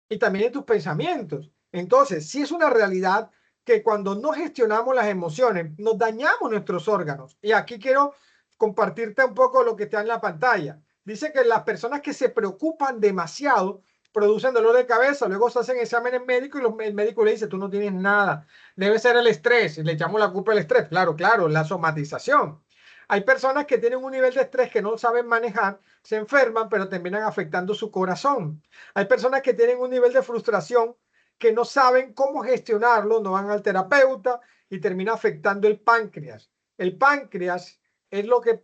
Speaker 2: y también en tus pensamientos. Entonces, sí es una realidad que cuando no gestionamos las emociones, nos dañamos nuestros órganos. Y aquí quiero compartirte un poco lo que está en la pantalla. dice que las personas que se preocupan demasiado producen dolor de cabeza, luego se hacen exámenes médicos y el médico le dice, tú no tienes nada, debe ser el estrés, y le echamos la culpa al estrés. Claro, claro, la somatización. Hay personas que tienen un nivel de estrés que no saben manejar, se enferman, pero terminan afectando su corazón. Hay personas que tienen un nivel de frustración que no saben cómo gestionarlo, no van al terapeuta y termina afectando el páncreas. El páncreas es lo que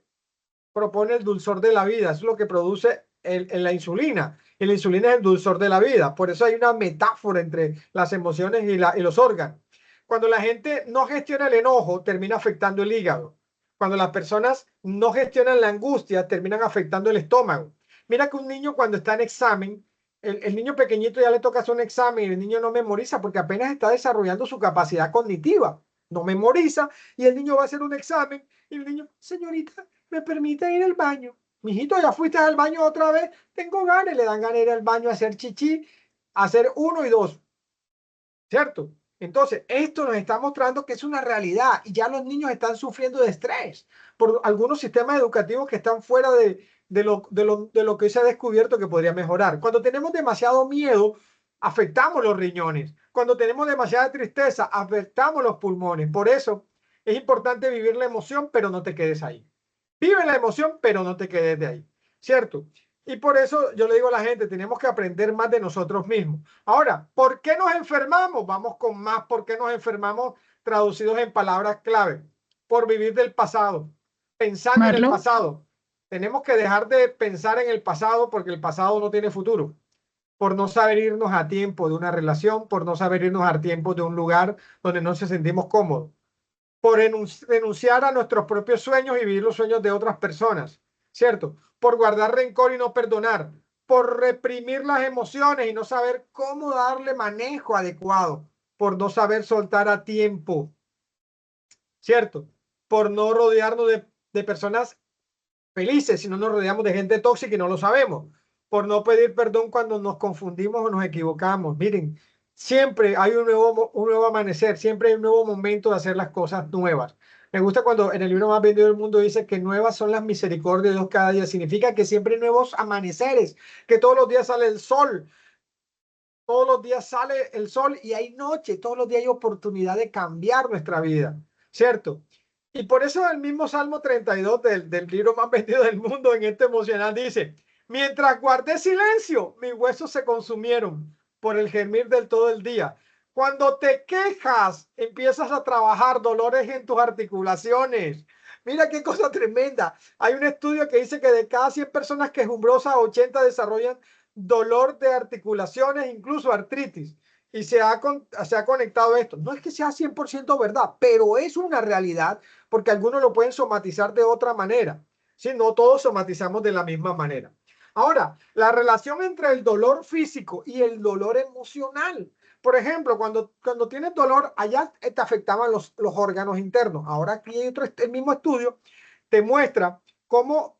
Speaker 2: propone el dulzor de la vida, es lo que produce la insulina. Y la insulina es el dulzor de la vida. Por eso hay una metáfora entre las emociones y los órganos. Cuando la gente no gestiona el enojo, termina afectando el hígado. Cuando las personas no gestionan la angustia, terminan afectando el estómago. Mira que un niño cuando está en examen, el niño pequeñito ya le toca hacer un examen y el niño no memoriza porque apenas está desarrollando su capacidad cognitiva. No memoriza y el niño va a hacer un examen y el niño, señorita, ¿me permite ir al baño? Mijito, ya fuiste al baño otra vez, tengo ganas, le dan ganas de ir al baño a hacer chichi, a hacer 1 y 2, ¿cierto? Entonces, esto nos está mostrando que es una realidad y ya los niños están sufriendo de estrés por algunos sistemas educativos que están fuera de lo que se ha descubierto que podría mejorar. Cuando tenemos demasiado miedo, afectamos los riñones. Cuando tenemos demasiada tristeza, afectamos los pulmones. Por eso es importante vivir la emoción, pero no te quedes ahí. Vive la emoción, pero no te quedes de ahí, ¿cierto? Y por eso yo le digo a la gente, tenemos que aprender más de nosotros mismos. Ahora, ¿por qué nos enfermamos? Vamos con más, ¿por qué nos enfermamos? Traducidos en palabras clave. Por vivir del pasado, pensando en el pasado. Tenemos que dejar de pensar en el pasado porque el pasado no tiene futuro. Por no saber irnos a tiempo de una relación, por no saber irnos a tiempo de un lugar donde no nos sentimos cómodos. Por renunciar a nuestros propios sueños y vivir los sueños de otras personas, ¿cierto? Por guardar rencor y no perdonar, por reprimir las emociones y no saber cómo darle manejo adecuado, por no saber soltar a tiempo, ¿cierto? Por no rodearnos de personas felices, sino nos rodeamos de gente tóxica y no lo sabemos, por no pedir perdón cuando nos confundimos o nos equivocamos. Miren, siempre hay un nuevo amanecer, siempre hay un nuevo momento de hacer las cosas nuevas. Me gusta cuando en el libro más vendido del mundo dice que nuevas son las misericordias de Dios cada día. Significa que siempre hay nuevos amaneceres, que todos los días sale el sol. Todos los días sale el sol y hay noche, todos los días hay oportunidad de cambiar nuestra vida, ¿cierto? Y por eso el mismo Salmo 32 del libro más vendido del mundo en este emocional dice, mientras guardé silencio, mis huesos se consumieron por el gemir del todo el día. Cuando te quejas, empiezas a trabajar dolores en tus articulaciones. Mira qué cosa tremenda. Hay un estudio que dice que de cada 100 personas quejumbrosas, 80 desarrollan dolor de articulaciones, incluso artritis. Y se ha conectado esto. No es que sea 100% verdad, pero es una realidad porque algunos lo pueden somatizar de otra manera. ¿Sí? No todos somatizamos de la misma manera. Ahora, la relación entre el dolor físico y el dolor emocional. Por ejemplo, cuando tienes dolor, allá te afectaban los órganos internos. Ahora aquí hay el mismo estudio te muestra cómo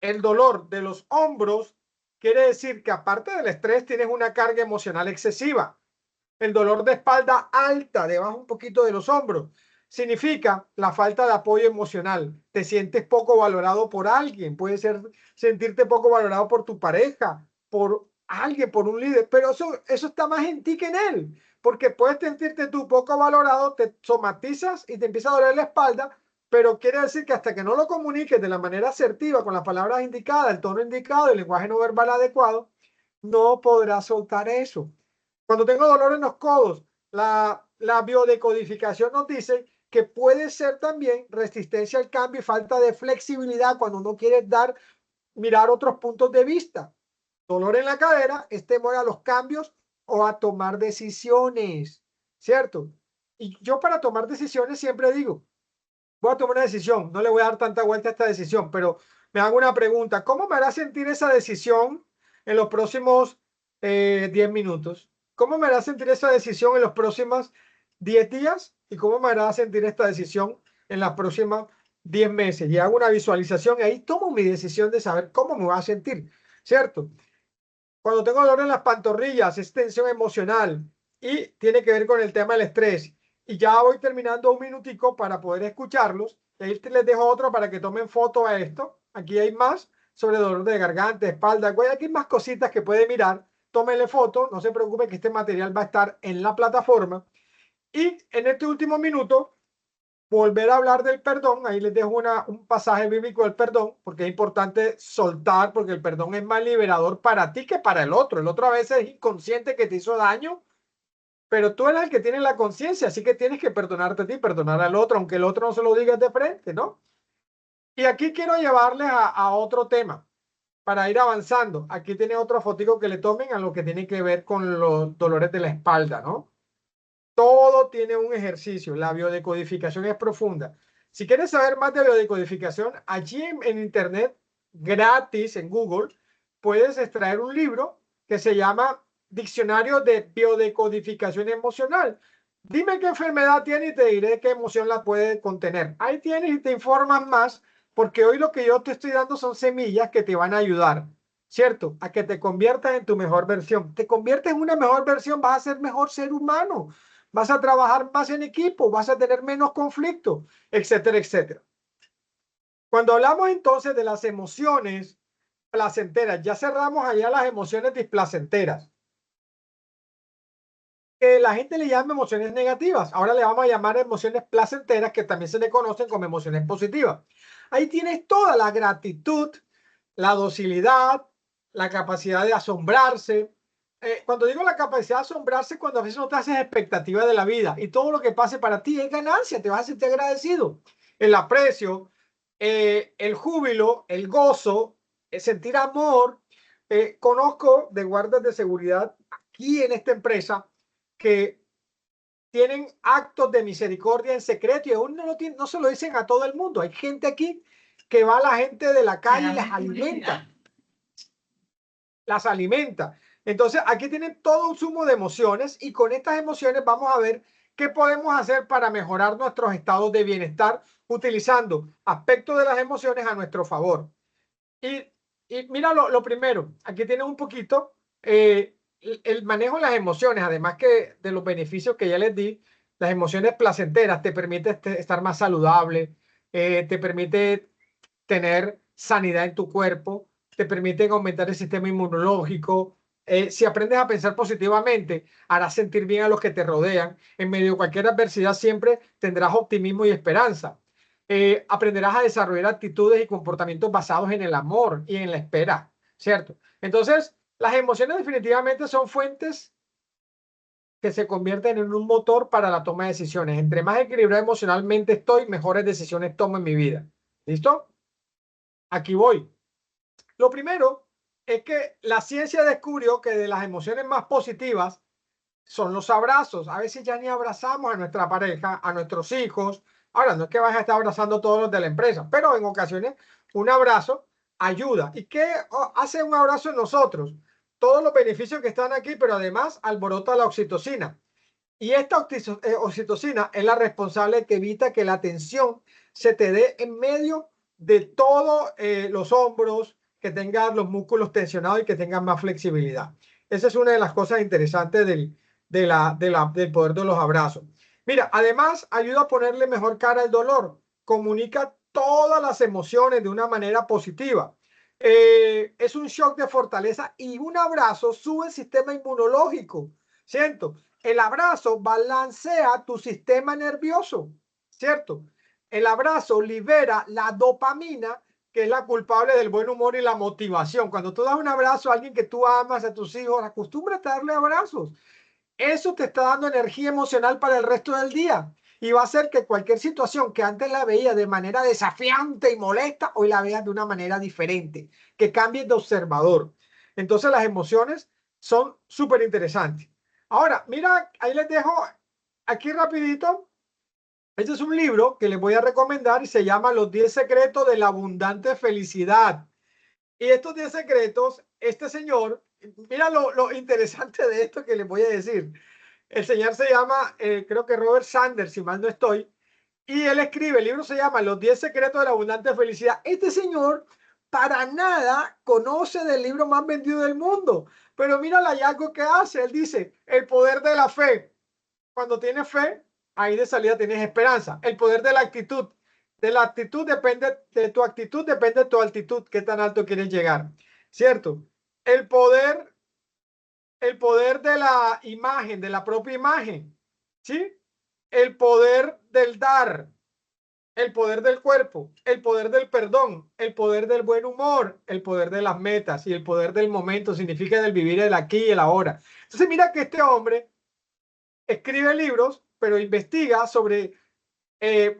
Speaker 2: el dolor de los hombros quiere decir que aparte del estrés tienes una carga emocional excesiva. El dolor de espalda alta, debajo un poquito de los hombros, significa la falta de apoyo emocional. Te sientes poco valorado por alguien. Puede ser sentirte poco valorado por tu pareja, por alguien, por un líder, pero eso está más en ti que en él, porque puedes sentirte tú poco valorado, te somatizas y te empieza a doler la espalda, pero quiere decir que hasta que no lo comuniques de la manera asertiva, con las palabras indicadas, el tono indicado, el lenguaje no verbal adecuado, no podrás soltar eso. Cuando tengo dolor en los codos, la biodecodificación nos dice que puede ser también resistencia al cambio y falta de flexibilidad cuando uno quiere mirar otros puntos de vista. Dolor en la cadera es temor a los cambios o a tomar decisiones, ¿cierto? Y yo para tomar decisiones siempre digo, voy a tomar una decisión, no le voy a dar tanta vuelta a esta decisión, pero me hago una pregunta, ¿cómo me hará sentir esa decisión en los próximos 10 minutos? ¿Cómo me hará sentir esa decisión en los próximos 10 días? ¿Y cómo me hará sentir esta decisión en las próximas 10 meses? Y hago una visualización y ahí tomo mi decisión de saber cómo me va a sentir, ¿cierto? Cuando tengo dolor en las pantorrillas, es tensión emocional y tiene que ver con el tema del estrés. Y ya voy terminando un minutico para poder escucharlos. Y ahí les dejo otro para que tomen foto a esto. Aquí hay más, sobre dolor de garganta, espalda, cuello. Aquí hay más cositas que puede mirar. Tómele foto, no se preocupe que este material va a estar en la plataforma. Y en este último minuto, volver a hablar del perdón. Ahí les dejo un pasaje bíblico del perdón, porque es importante soltar, porque el perdón es más liberador para ti que para el otro. El otro a veces es inconsciente que te hizo daño, pero tú eres el que tiene la conciencia, así que tienes que perdonarte a ti, perdonar al otro, aunque el otro no se lo digas de frente, ¿no? Y aquí quiero llevarles a otro tema para ir avanzando. Aquí tiene otro fotico que le tomen a lo que tiene que ver con los dolores de la espalda, ¿no? Todo tiene un ejercicio. La biodecodificación es profunda. Si quieres saber más de biodecodificación, allí en internet, gratis en Google, puedes extraer un libro que se llama Diccionario de Biodecodificación Emocional. Dime qué enfermedad tiene y te diré qué emoción la puede contener. Ahí tienes y te informas más, porque hoy lo que yo te estoy dando son semillas que te van a ayudar, ¿cierto? A que te conviertas en tu mejor versión. Te conviertes en una mejor versión, vas a ser mejor ser humano, vas a trabajar más en equipo, vas a tener menos conflictos, etcétera, etcétera. Cuando hablamos entonces de las emociones placenteras, ya cerramos allá las emociones displacenteras, que la gente le llama emociones negativas. Ahora le vamos a llamar emociones placenteras, que también se le conocen como emociones positivas. Ahí tienes toda la gratitud, la docilidad, la capacidad de asombrarse. Cuando digo la capacidad de asombrarse, cuando a veces no te haces expectativa de la vida y todo lo que pase para ti es ganancia, te vas a sentir agradecido. El aprecio, el júbilo, el gozo, el sentir amor. Conozco de guardas de seguridad aquí en esta empresa que tienen actos de misericordia en secreto y aún no se lo dicen a todo el mundo. Hay gente aquí que va a la gente de la calle y las alimenta. Las alimenta. Entonces, aquí tienen todo un sumo de emociones y con estas emociones vamos a ver qué podemos hacer para mejorar nuestros estados de bienestar utilizando aspectos de las emociones a nuestro favor. Y mira lo primero, aquí tienen un poquito el manejo de las emociones, además que de los beneficios que ya les di. Las emociones placenteras te permite estar más saludable, te permite tener sanidad en tu cuerpo, te permiten aumentar el sistema inmunológico. Si aprendes a pensar positivamente, harás sentir bien a los que te rodean. En medio de cualquier adversidad siempre tendrás optimismo y esperanza. Aprenderás a desarrollar actitudes y comportamientos basados en el amor y en la espera, ¿cierto? Entonces, las emociones definitivamente son fuentes que se convierten en un motor para la toma de decisiones. Entre más equilibrado emocionalmente estoy, mejores decisiones tomo en mi vida. ¿Listo? Aquí voy. Lo primero es que la ciencia descubrió que de las emociones más positivas son los abrazos. A veces ya ni abrazamos a nuestra pareja, a nuestros hijos. Ahora, no es que vayas a estar abrazando a todos los de la empresa, pero en ocasiones un abrazo ayuda. ¿Y qué hace un abrazo en nosotros? Todos los beneficios que están aquí, pero además alborota la oxitocina. Y esta oxitocina es la responsable que evita que la tensión se te dé en medio de todos los hombros, que tengas los músculos tensionados y que tengas más flexibilidad. Esa es una de las cosas interesantes del poder de los abrazos. Mira, además ayuda a ponerle mejor cara al dolor, comunica todas las emociones de una manera positiva. Es un shock de fortaleza y un abrazo sube el sistema inmunológico. ¿Cierto? El abrazo balancea tu sistema nervioso, ¿cierto? El abrazo libera la dopamina, que es la culpable del buen humor y la motivación. Cuando tú das un abrazo a alguien que tú amas, a tus hijos, acostúmbrate a darle abrazos. Eso te está dando energía emocional para el resto del día y va a hacer que cualquier situación que antes la veía de manera desafiante y molesta, hoy la veas de una manera diferente, que cambies de observador. Entonces las emociones son súper interesantes. Ahora, mira, ahí les dejo aquí rapidito. Este es un libro que les voy a recomendar y se llama Los 10 secretos de la abundante felicidad. Y estos 10 secretos, este señor, mira lo interesante de esto que les voy a decir. El señor se llama, creo que Robert Sanders, si mal no estoy, y él escribe, el libro se llama Los 10 secretos de la abundante felicidad. Este señor para nada conoce del libro más vendido del mundo, pero mira el hallazgo que hace. Él dice, el poder de la fe. Cuando tienes fe, ahí de salida tienes esperanza. El poder de la actitud. de la actitud depende, de tu actitud depende de tu altitud, qué tan alto quieres llegar, ¿cierto? El poder de la imagen, de la propia imagen, ¿sí? El poder del dar, el poder del cuerpo, el poder del perdón, el poder del buen humor, el poder de las metas y el poder del momento, significa del vivir el aquí y el ahora. Entonces mira que este hombre escribe libros, pero investiga sobre,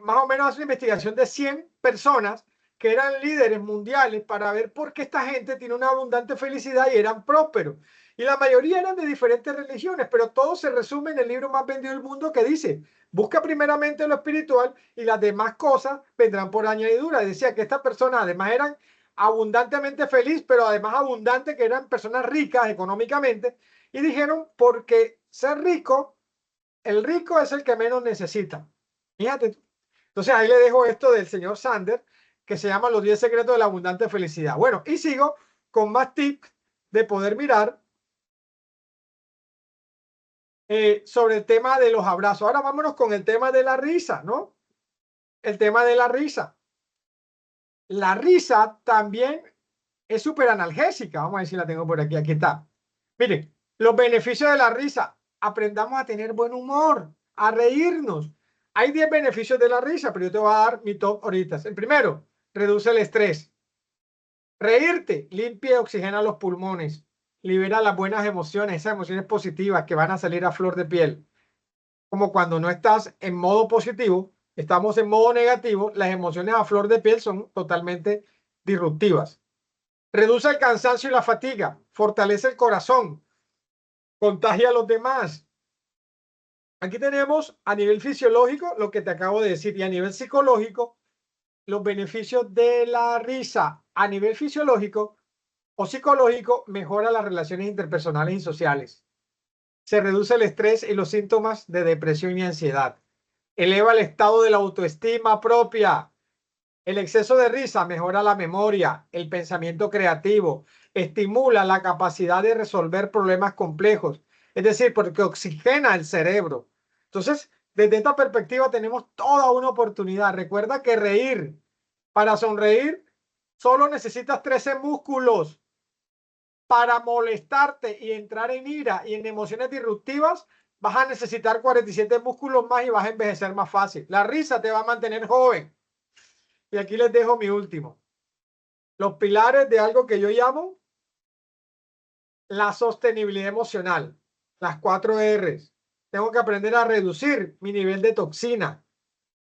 Speaker 2: más o menos hace una investigación de 100 personas que eran líderes mundiales para ver por qué esta gente tiene una abundante felicidad y eran prósperos. Y la mayoría eran de diferentes religiones, pero todo se resume en el libro más vendido del mundo que dice, busca primeramente lo espiritual y las demás cosas vendrán por añadidura. Y decía que estas personas además eran abundantemente felices, pero además abundante, que eran personas ricas económicamente. Y dijeron, porque ser rico, el rico es el que menos necesita. Fíjate. Entonces ahí le dejo esto del señor Sanders, que se llama Los 10 secretos de la abundante felicidad. Bueno, y sigo con más tips de poder mirar sobre el tema de los abrazos. Ahora vámonos con el tema de la risa, ¿no? El tema de la risa. La risa también es súper analgésica. Vamos a ver si la tengo por aquí. Aquí está. Miren, los beneficios de la risa. Aprendamos a tener buen humor, a reírnos. Hay 10 beneficios de la risa, pero yo te voy a dar mi top ahorita. El primero, reduce el estrés. Reírte limpia y oxigena los pulmones. Libera las buenas emociones, esas emociones positivas que van a salir a flor de piel. Como cuando no estás en modo positivo, estamos en modo negativo, las emociones a flor de piel son totalmente disruptivas. Reduce el cansancio y la fatiga, fortalece el corazón, contagia a los demás. Aquí tenemos a nivel fisiológico lo que te acabo de decir, y a nivel psicológico los beneficios de la risa. A nivel fisiológico o psicológico, mejora las relaciones interpersonales y sociales. Se reduce el estrés y los síntomas de depresión y ansiedad. Eleva el estado de la autoestima propia. El exceso de risa mejora la memoria, el pensamiento creativo, estimula la capacidad de resolver problemas complejos, es decir, porque oxigena el cerebro. Entonces, desde esta perspectiva tenemos toda una oportunidad. Recuerda que reír, para sonreír, solo necesitas 13 músculos. Para molestarte y entrar en ira y en emociones disruptivas, vas a necesitar 47 músculos más y vas a envejecer más fácil. La risa te va a mantener joven. Y aquí les dejo mi último. Los pilares de algo que yo llamo la sostenibilidad emocional. Las 4 R's. Tengo que aprender a reducir mi nivel de toxina,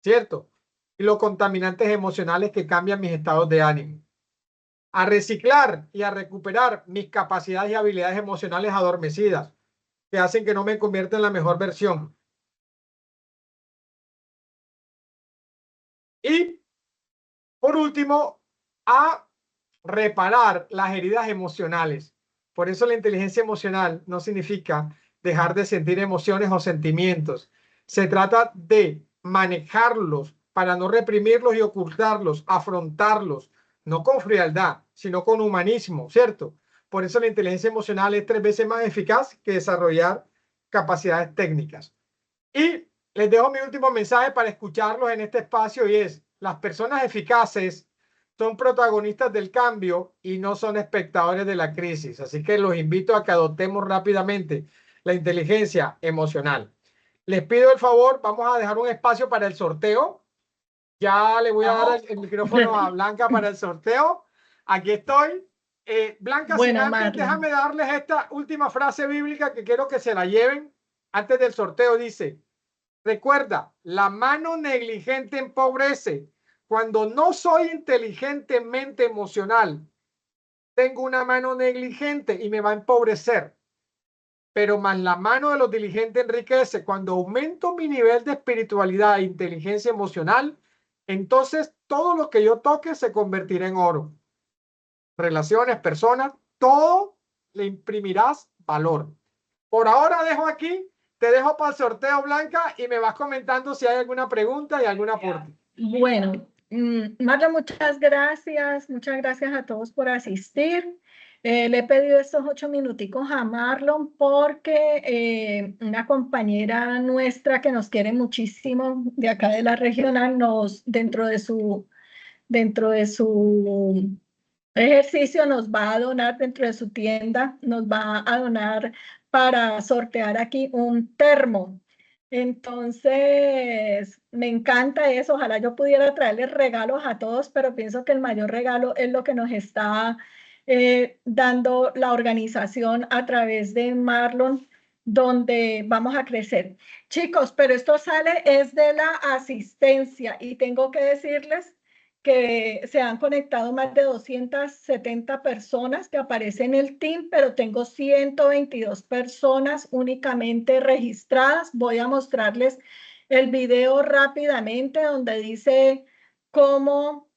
Speaker 2: ¿cierto? Y los contaminantes emocionales que cambian mis estados de ánimo. A reciclar y a recuperar mis capacidades y habilidades emocionales adormecidas, que hacen que no me convierta en la mejor versión. Y, por último, a reparar las heridas emocionales. Por eso la inteligencia emocional no significa dejar de sentir emociones o sentimientos. Se trata de manejarlos para no reprimirlos y ocultarlos, afrontarlos, no con frialdad, sino con humanismo, ¿cierto? Por eso la inteligencia emocional es 3 veces más eficaz que desarrollar capacidades técnicas. Y les dejo mi último mensaje para escucharlos en este espacio, y es: las personas eficaces son protagonistas del cambio y no son espectadores de la crisis. Así que los invito a que adoptemos rápidamente la inteligencia emocional. Les pido el favor, vamos a dejar un espacio para el sorteo. Ya le voy a dar el micrófono a Blanca para el sorteo. Aquí estoy. Blanca,
Speaker 3: Bueno,
Speaker 2: sin antes, déjame darles esta última frase bíblica que quiero que se la lleven antes del sorteo. Dice: recuerda, la mano negligente empobrece. Cuando no soy inteligentemente emocional, tengo una mano negligente y me va a empobrecer. Pero más la mano de los diligentes enriquece. Cuando aumento mi nivel de espiritualidad e inteligencia emocional, entonces todo lo que yo toque se convertirá en oro. Relaciones, personas, todo le imprimirás valor. Por ahora dejo aquí, te dejo para el sorteo, Blanca, y me vas comentando si hay alguna pregunta y algún aporte.
Speaker 3: Bueno, Marla, muchas gracias a todos por asistir. Le he pedido estos 8 minuticos a Marlon porque una compañera nuestra que nos quiere muchísimo de acá de la regional dentro de su ejercicio nos va a donar, dentro de su tienda, nos va a donar para sortear aquí un termo. Entonces, me encanta eso. Ojalá yo pudiera traerles regalos a todos, pero pienso que el mayor regalo es lo que nos está dando la organización a través de Marlon, donde vamos a crecer. Chicos, pero esto sale es de la asistencia y tengo que decirles que se han conectado más de 270 personas que aparecen en el team, pero tengo 122 personas únicamente registradas. Voy a mostrarles el video rápidamente donde dice cómo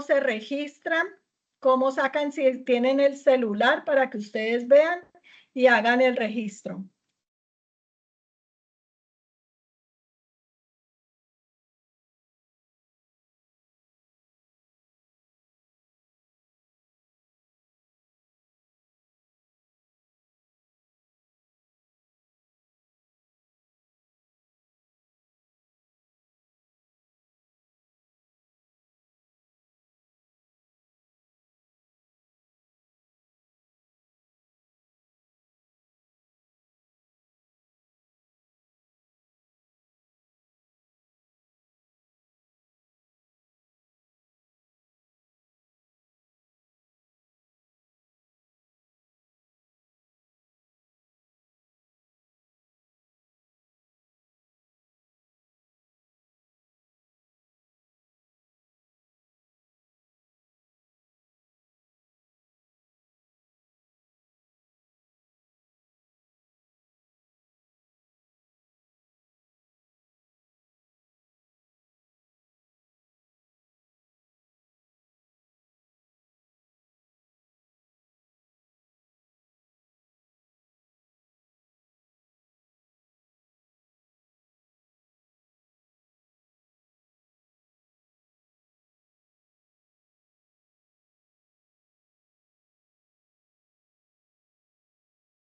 Speaker 3: se registran, cómo sacan si tienen el celular para que ustedes vean y hagan el registro.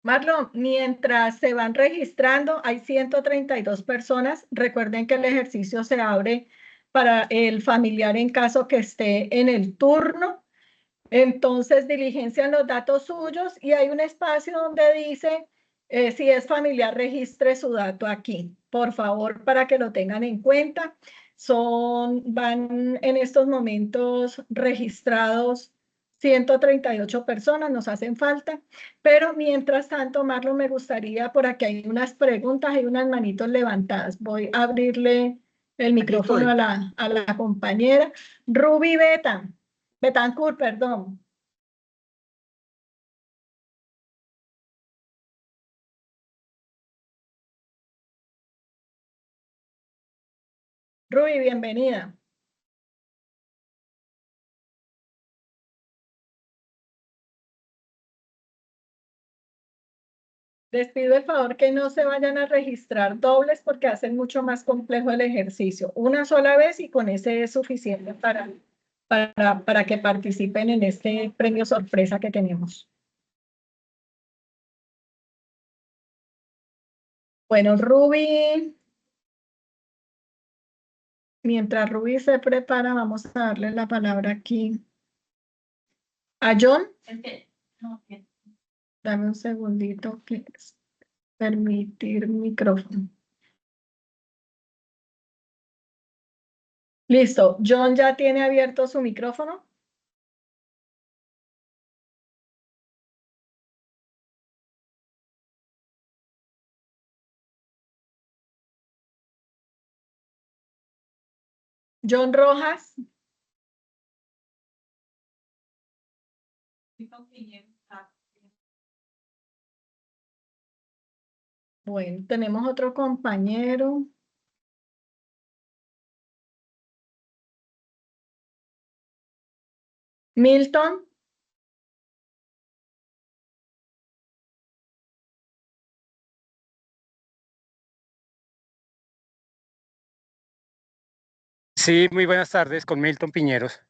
Speaker 3: Marlon, mientras se van registrando, hay 132 personas. Recuerden que el ejercicio se abre para el familiar en caso que esté en el turno. Entonces, diligencian los datos suyos y hay un espacio donde dice, si es familiar, registre su dato aquí. Por favor, para que lo tengan en cuenta. Van en estos momentos registrados 138 personas, nos hacen falta, pero mientras tanto, Marlon, me gustaría, por aquí hay unas preguntas, hay unas manitos levantadas. Voy a abrirle el micrófono a la compañera. Ruby Betancourt, perdón. Ruby, bienvenida. Les pido el favor que no se vayan a registrar dobles porque hacen mucho más complejo el ejercicio. Una sola vez y con ese es suficiente para que participen en este premio sorpresa que tenemos. Bueno, Ruby, mientras Ruby se prepara, vamos a darle la palabra aquí a John. Dame un segundito que es permitir micrófono. Listo, John ya tiene abierto su micrófono. John Rojas. Bueno, tenemos otro compañero. Milton.
Speaker 4: Sí, muy buenas tardes, con Milton Piñeros.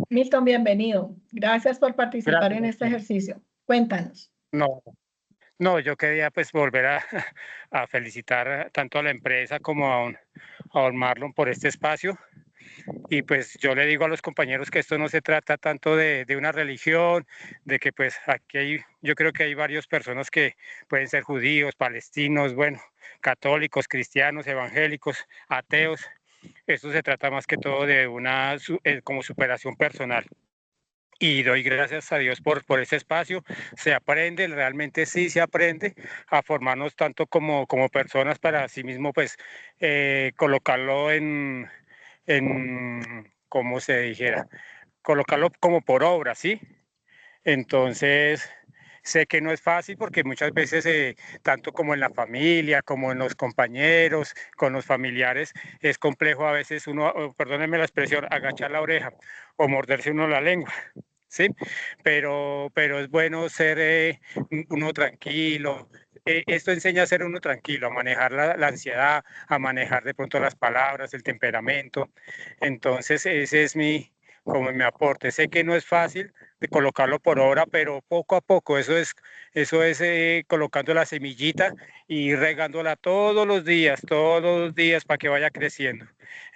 Speaker 3: Milton, bienvenido. Gracias por participar en este ejercicio. Cuéntanos.
Speaker 4: No, yo quería pues volver a felicitar tanto a la empresa como a don Marlon por este espacio. Y pues yo le digo a los compañeros que esto no se trata tanto de una religión, de que pues aquí yo creo que hay varias personas que pueden ser judíos, palestinos, bueno, católicos, cristianos, evangélicos, ateos. Esto se trata más que todo de una como superación personal. Y doy gracias a Dios por ese espacio. Se aprende, realmente sí se aprende a formarnos tanto como personas para sí mismo, pues, colocarlo como se dijera, colocarlo como por obra, ¿sí? Entonces, sé que no es fácil porque muchas veces, tanto como en la familia, como en los compañeros, con los familiares, es complejo a veces uno, perdónenme la expresión, agachar la oreja o morderse uno la lengua. Sí, pero es bueno ser uno tranquilo. Esto enseña a ser uno tranquilo, a manejar la ansiedad, a manejar de pronto las palabras, el temperamento. Entonces, ese es como mi aporte. Sé que no es fácil de colocarlo por obra, pero poco a poco, eso es colocando la semillita y regándola todos los días para que vaya creciendo.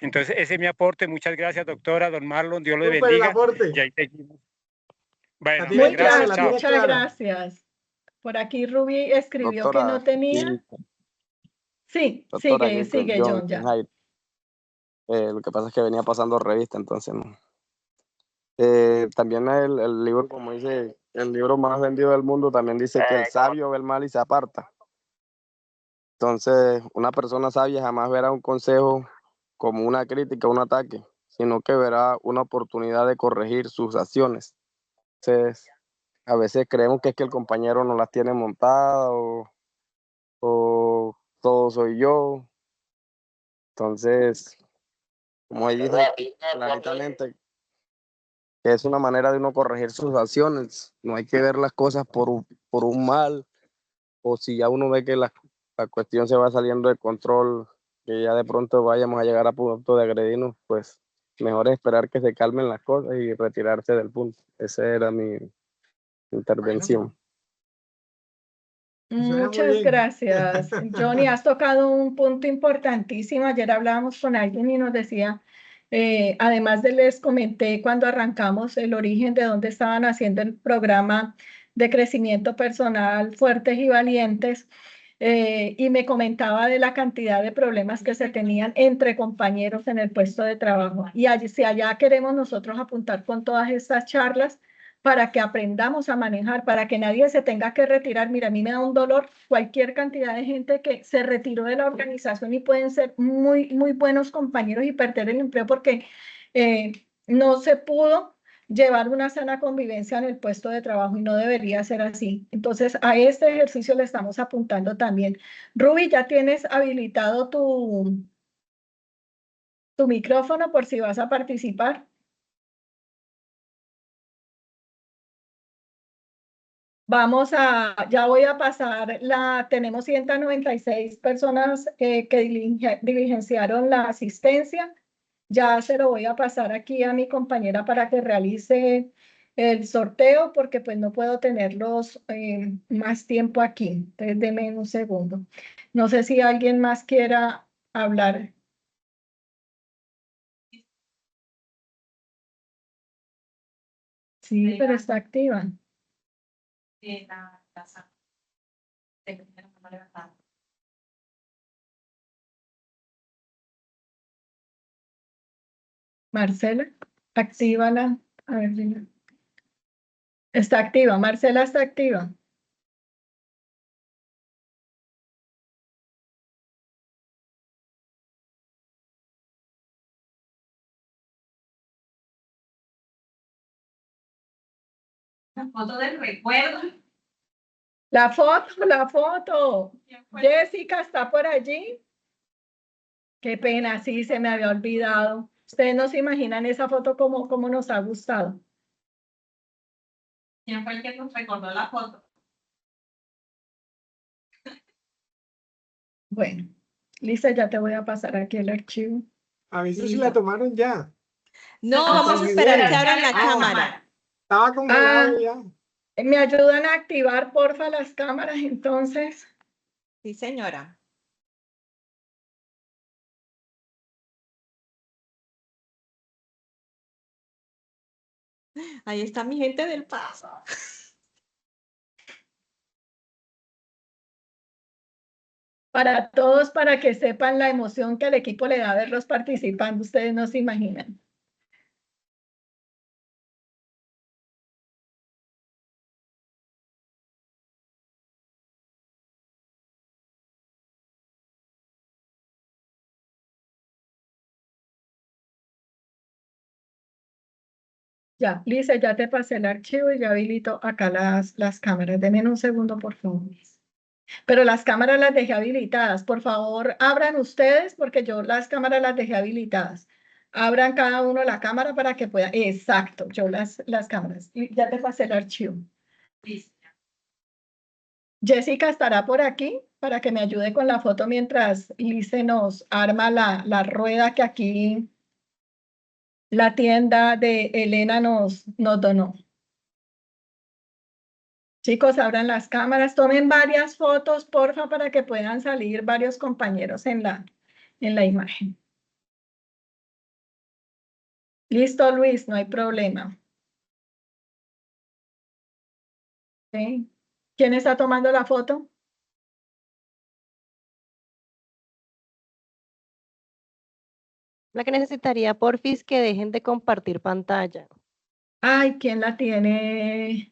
Speaker 4: Entonces, ese es mi aporte. Muchas gracias, doctora, don Marlon. Dios le
Speaker 2: Súper el
Speaker 4: bendiga.
Speaker 2: aporte.
Speaker 4: Y ahí seguimos. Bueno,
Speaker 2: tienes
Speaker 3: Muy
Speaker 2: clara,
Speaker 3: claro,
Speaker 2: la
Speaker 4: chao.
Speaker 2: tienes
Speaker 3: muchas
Speaker 2: clara.
Speaker 3: gracias. Por aquí Ruby escribió que no tenía. Sí,
Speaker 6: Doctora,
Speaker 3: sigue John ya.
Speaker 6: Lo que pasa es que venía pasando revista, entonces no. También el libro, como dice, el libro más vendido del mundo también dice que el sabio ve el mal y se aparta. Entonces, una persona sabia jamás verá un consejo como una crítica, un ataque, sino que verá una oportunidad de corregir sus acciones. Entonces, a veces creemos que es que el compañero no las tiene montadas o todo soy yo. Entonces, como ahí dice claramente, que es una manera de uno corregir sus acciones. No hay que ver las cosas por un mal, o si ya uno ve que la cuestión se va saliendo de control, que ya de pronto vayamos a llegar a punto de agredirnos, pues mejor es esperar que se calmen las cosas y retirarse del punto. Esa era mi intervención.
Speaker 3: Muchas gracias, Johnny. Has tocado un punto importantísimo. Ayer hablábamos con alguien y nos decía, además les comenté cuando arrancamos el origen de dónde estaban haciendo el programa de crecimiento personal Fuertes y Valientes, y me comentaba de la cantidad de problemas que se tenían entre compañeros en el puesto de trabajo. Y si allá queremos nosotros apuntar con todas estas charlas, para que aprendamos a manejar, para que nadie se tenga que retirar. Mira, a mí me da un dolor cualquier cantidad de gente que se retiró de la organización y pueden ser muy, muy buenos compañeros y perder el empleo porque no se pudo llevar una sana convivencia en el puesto de trabajo y no debería ser así. Entonces, a este ejercicio le estamos apuntando también. Ruby, ¿ya tienes habilitado tu micrófono por si vas a participar? Ya voy a pasar tenemos 196 personas que diligenciaron la asistencia. Ya se lo voy a pasar aquí a mi compañera para que realice el sorteo porque pues no puedo tenerlos más tiempo aquí. Entonces, denme un segundo. No sé si alguien más quiera hablar. Sí, pero está activa. Marcela, actívala. A ver, dime. Está activa, Marcela está activa.
Speaker 1: La foto del recuerdo.
Speaker 3: La foto. Jessica está por allí. Qué pena, sí, se me había olvidado. Ustedes no se imaginan esa foto como nos ha gustado.
Speaker 1: ¿Quién fue el que nos recordó la foto?
Speaker 3: Bueno, Lisa, ya te voy a pasar aquí el archivo.
Speaker 2: Aviso si la tomaron ya.
Speaker 1: No, vamos a esperar que abran la cámara.
Speaker 2: Estaba congelado ya.
Speaker 3: ¿Me ayudan a activar, porfa, las cámaras entonces?
Speaker 1: Sí, señora. Ahí está mi gente del paso.
Speaker 3: Para todos, para que sepan la emoción que el equipo le da a verlos participando, ustedes no se imaginan. Ya, Lisa, ya te pasé el archivo y ya habilito acá las cámaras. Denme un segundo, por favor. Pero las cámaras las dejé habilitadas. Por favor, abran ustedes porque yo las cámaras las dejé habilitadas. Abran cada uno la cámara para que puedan. Exacto, yo las cámaras. Y ya te pasé el archivo. Jessica estará por aquí para que me ayude con la foto mientras Lice nos arma la rueda que aquí la tienda de Elena nos donó. Chicos, abran las cámaras, tomen varias fotos, porfa, para que puedan salir varios compañeros en la imagen. Listo, Luis, no hay problema. ¿Sí? ¿Quién está tomando la foto?
Speaker 7: La que necesitaría, porfis, que dejen de compartir pantalla.
Speaker 3: Ay, ¿quién la tiene?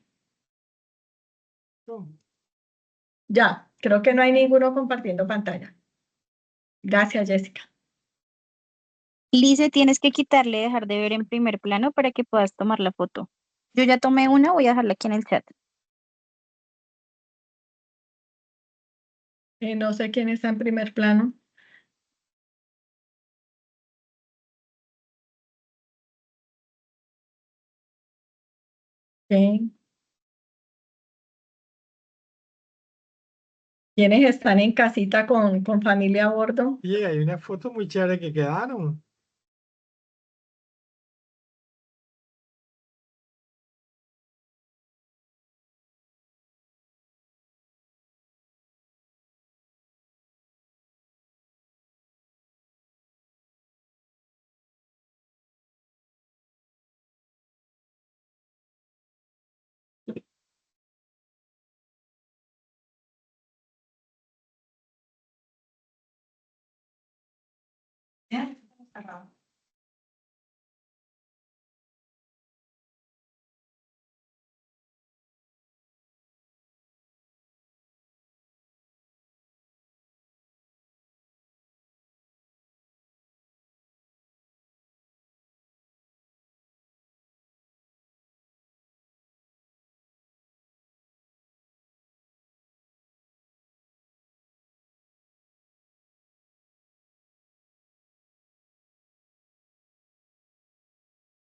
Speaker 3: Ya, creo que no hay ninguno compartiendo pantalla. Gracias, Jessica.
Speaker 8: Lice, tienes que quitarle dejar de ver en primer plano para que puedas tomar la foto. Yo ya tomé una, voy a dejarla aquí en el chat.
Speaker 3: No sé quién está en primer plano. Okay. ¿Quiénes están en casita con familia a bordo?
Speaker 2: Y hay una foto muy chévere que quedaron.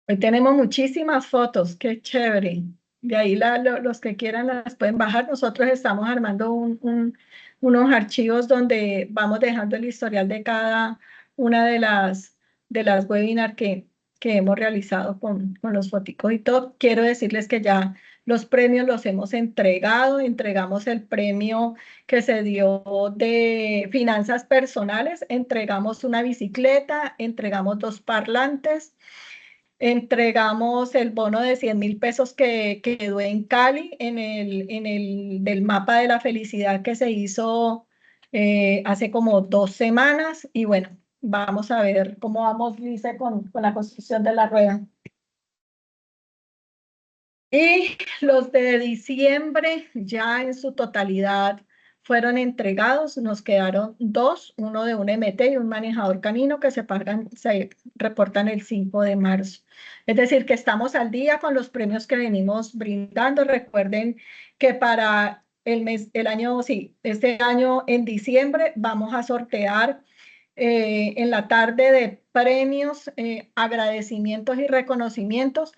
Speaker 3: Hoy tenemos muchísimas fotos, qué chévere. De ahí los que quieran las pueden bajar. Nosotros estamos armando unos archivos donde vamos dejando el historial de cada una de las webinars que hemos realizado con los foticos y todo. Quiero decirles que ya los premios los hemos entregado. Entregamos el premio que se dio de finanzas personales, entregamos una bicicleta, entregamos 2 parlantes. Entregamos el bono de 100.000 pesos que quedó en Cali, en el del mapa de la felicidad que se hizo hace como 2 semanas. Y bueno, vamos a ver cómo vamos, Lice, con la construcción de la rueda. Y los de diciembre ya en su totalidad fueron entregados. Nos quedaron 2, uno de un MT y un manejador canino que se reportan el 5 de marzo. Es decir, que estamos al día con los premios que venimos brindando. Recuerden que para este año en diciembre vamos a sortear en la tarde de premios, agradecimientos y reconocimientos,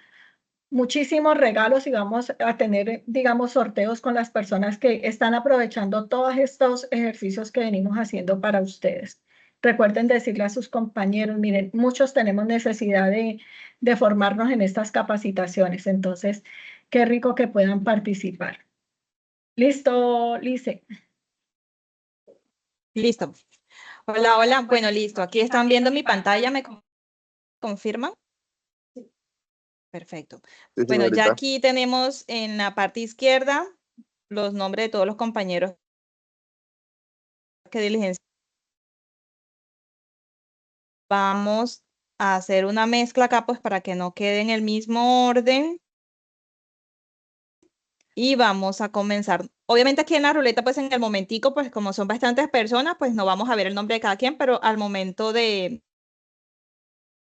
Speaker 3: muchísimos regalos y vamos a tener, digamos, sorteos con las personas que están aprovechando todos estos ejercicios que venimos haciendo para ustedes. Recuerden decirle a sus compañeros, miren, muchos tenemos necesidad de formarnos en estas capacitaciones. Entonces, qué rico que puedan participar. Listo, Lice.
Speaker 1: Listo. Hola, hola. Bueno, listo. Aquí están viendo mi pantalla. ¿Me confirman? Perfecto.
Speaker 6: Sí,
Speaker 1: Bueno, ya
Speaker 6: señorita.
Speaker 1: aquí tenemos en la parte izquierda los nombres de todos los compañeros que diligencian. Vamos a hacer una mezcla acá, pues para que no quede en el mismo orden. Y vamos a comenzar. Obviamente aquí en la ruleta, pues en el momentico, pues como son bastantes personas, pues no vamos a ver el nombre de cada quien, pero al momento de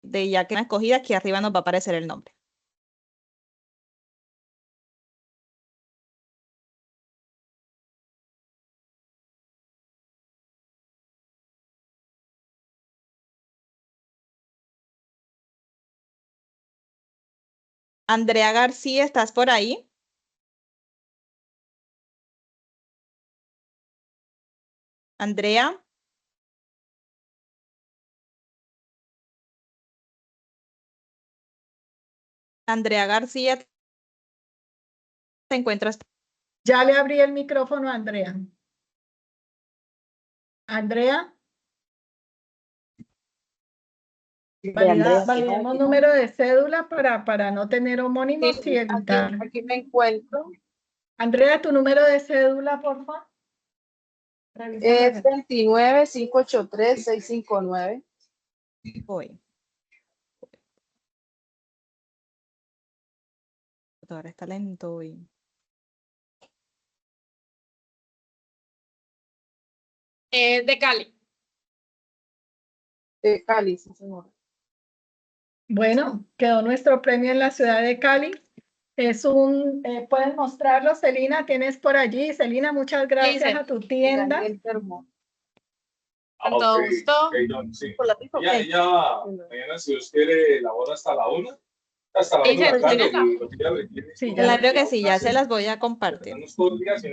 Speaker 1: ya que una escogida, aquí arriba nos va a aparecer el nombre. Andrea García, ¿estás por ahí? Andrea. Andrea García, ¿te encuentras?
Speaker 3: Ya le abrí el micrófono a Andrea. Andrea. Validemos número de cédula para no tener homónimos y evitar.
Speaker 9: Aquí me encuentro.
Speaker 3: Andrea, tu número de cédula, por favor.
Speaker 9: Es 29-583-659.
Speaker 1: Voy. Ahora está lento hoy.
Speaker 10: De Cali.
Speaker 9: De Cali, sí, señora.
Speaker 3: Bueno, quedó nuestro premio en la ciudad de Cali. Es un, puedes mostrarlo, Celina, tienes por allí. Celina, muchas gracias a tu tienda.
Speaker 10: Con todo gusto.
Speaker 11: Mañana, si Dios quiere, labora hasta la 1. Hasta la 1 de la tarde.
Speaker 3: Sí,
Speaker 1: Claro que sí, ya se las voy a compartir.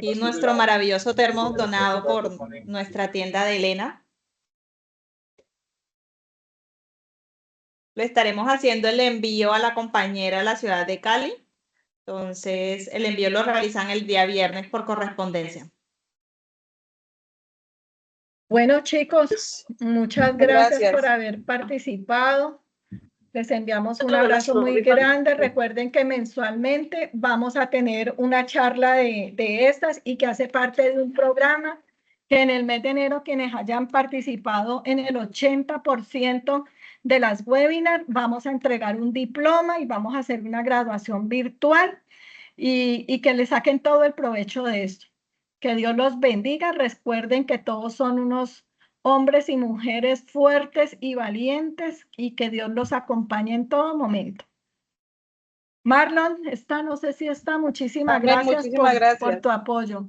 Speaker 1: Y nuestro maravilloso termo donado por nuestra tienda de Elena. Le estaremos haciendo el envío a la compañera de la ciudad de Cali. Entonces, el envío lo realizan el día viernes por correspondencia.
Speaker 3: Bueno, chicos, muchas gracias por haber participado. Les enviamos un abrazo muy grande. Recuerden que mensualmente vamos a tener una charla de estas y que hace parte de un programa que en el mes de enero quienes hayan participado en el 80% de las webinars vamos a entregar un diploma y vamos a hacer una graduación virtual y que le saquen todo el provecho de esto. Que Dios los bendiga. Recuerden que todos son unos hombres y mujeres fuertes y valientes y que Dios los acompañe en todo momento. Marlon, no sé si está. Muchísimas gracias por tu apoyo.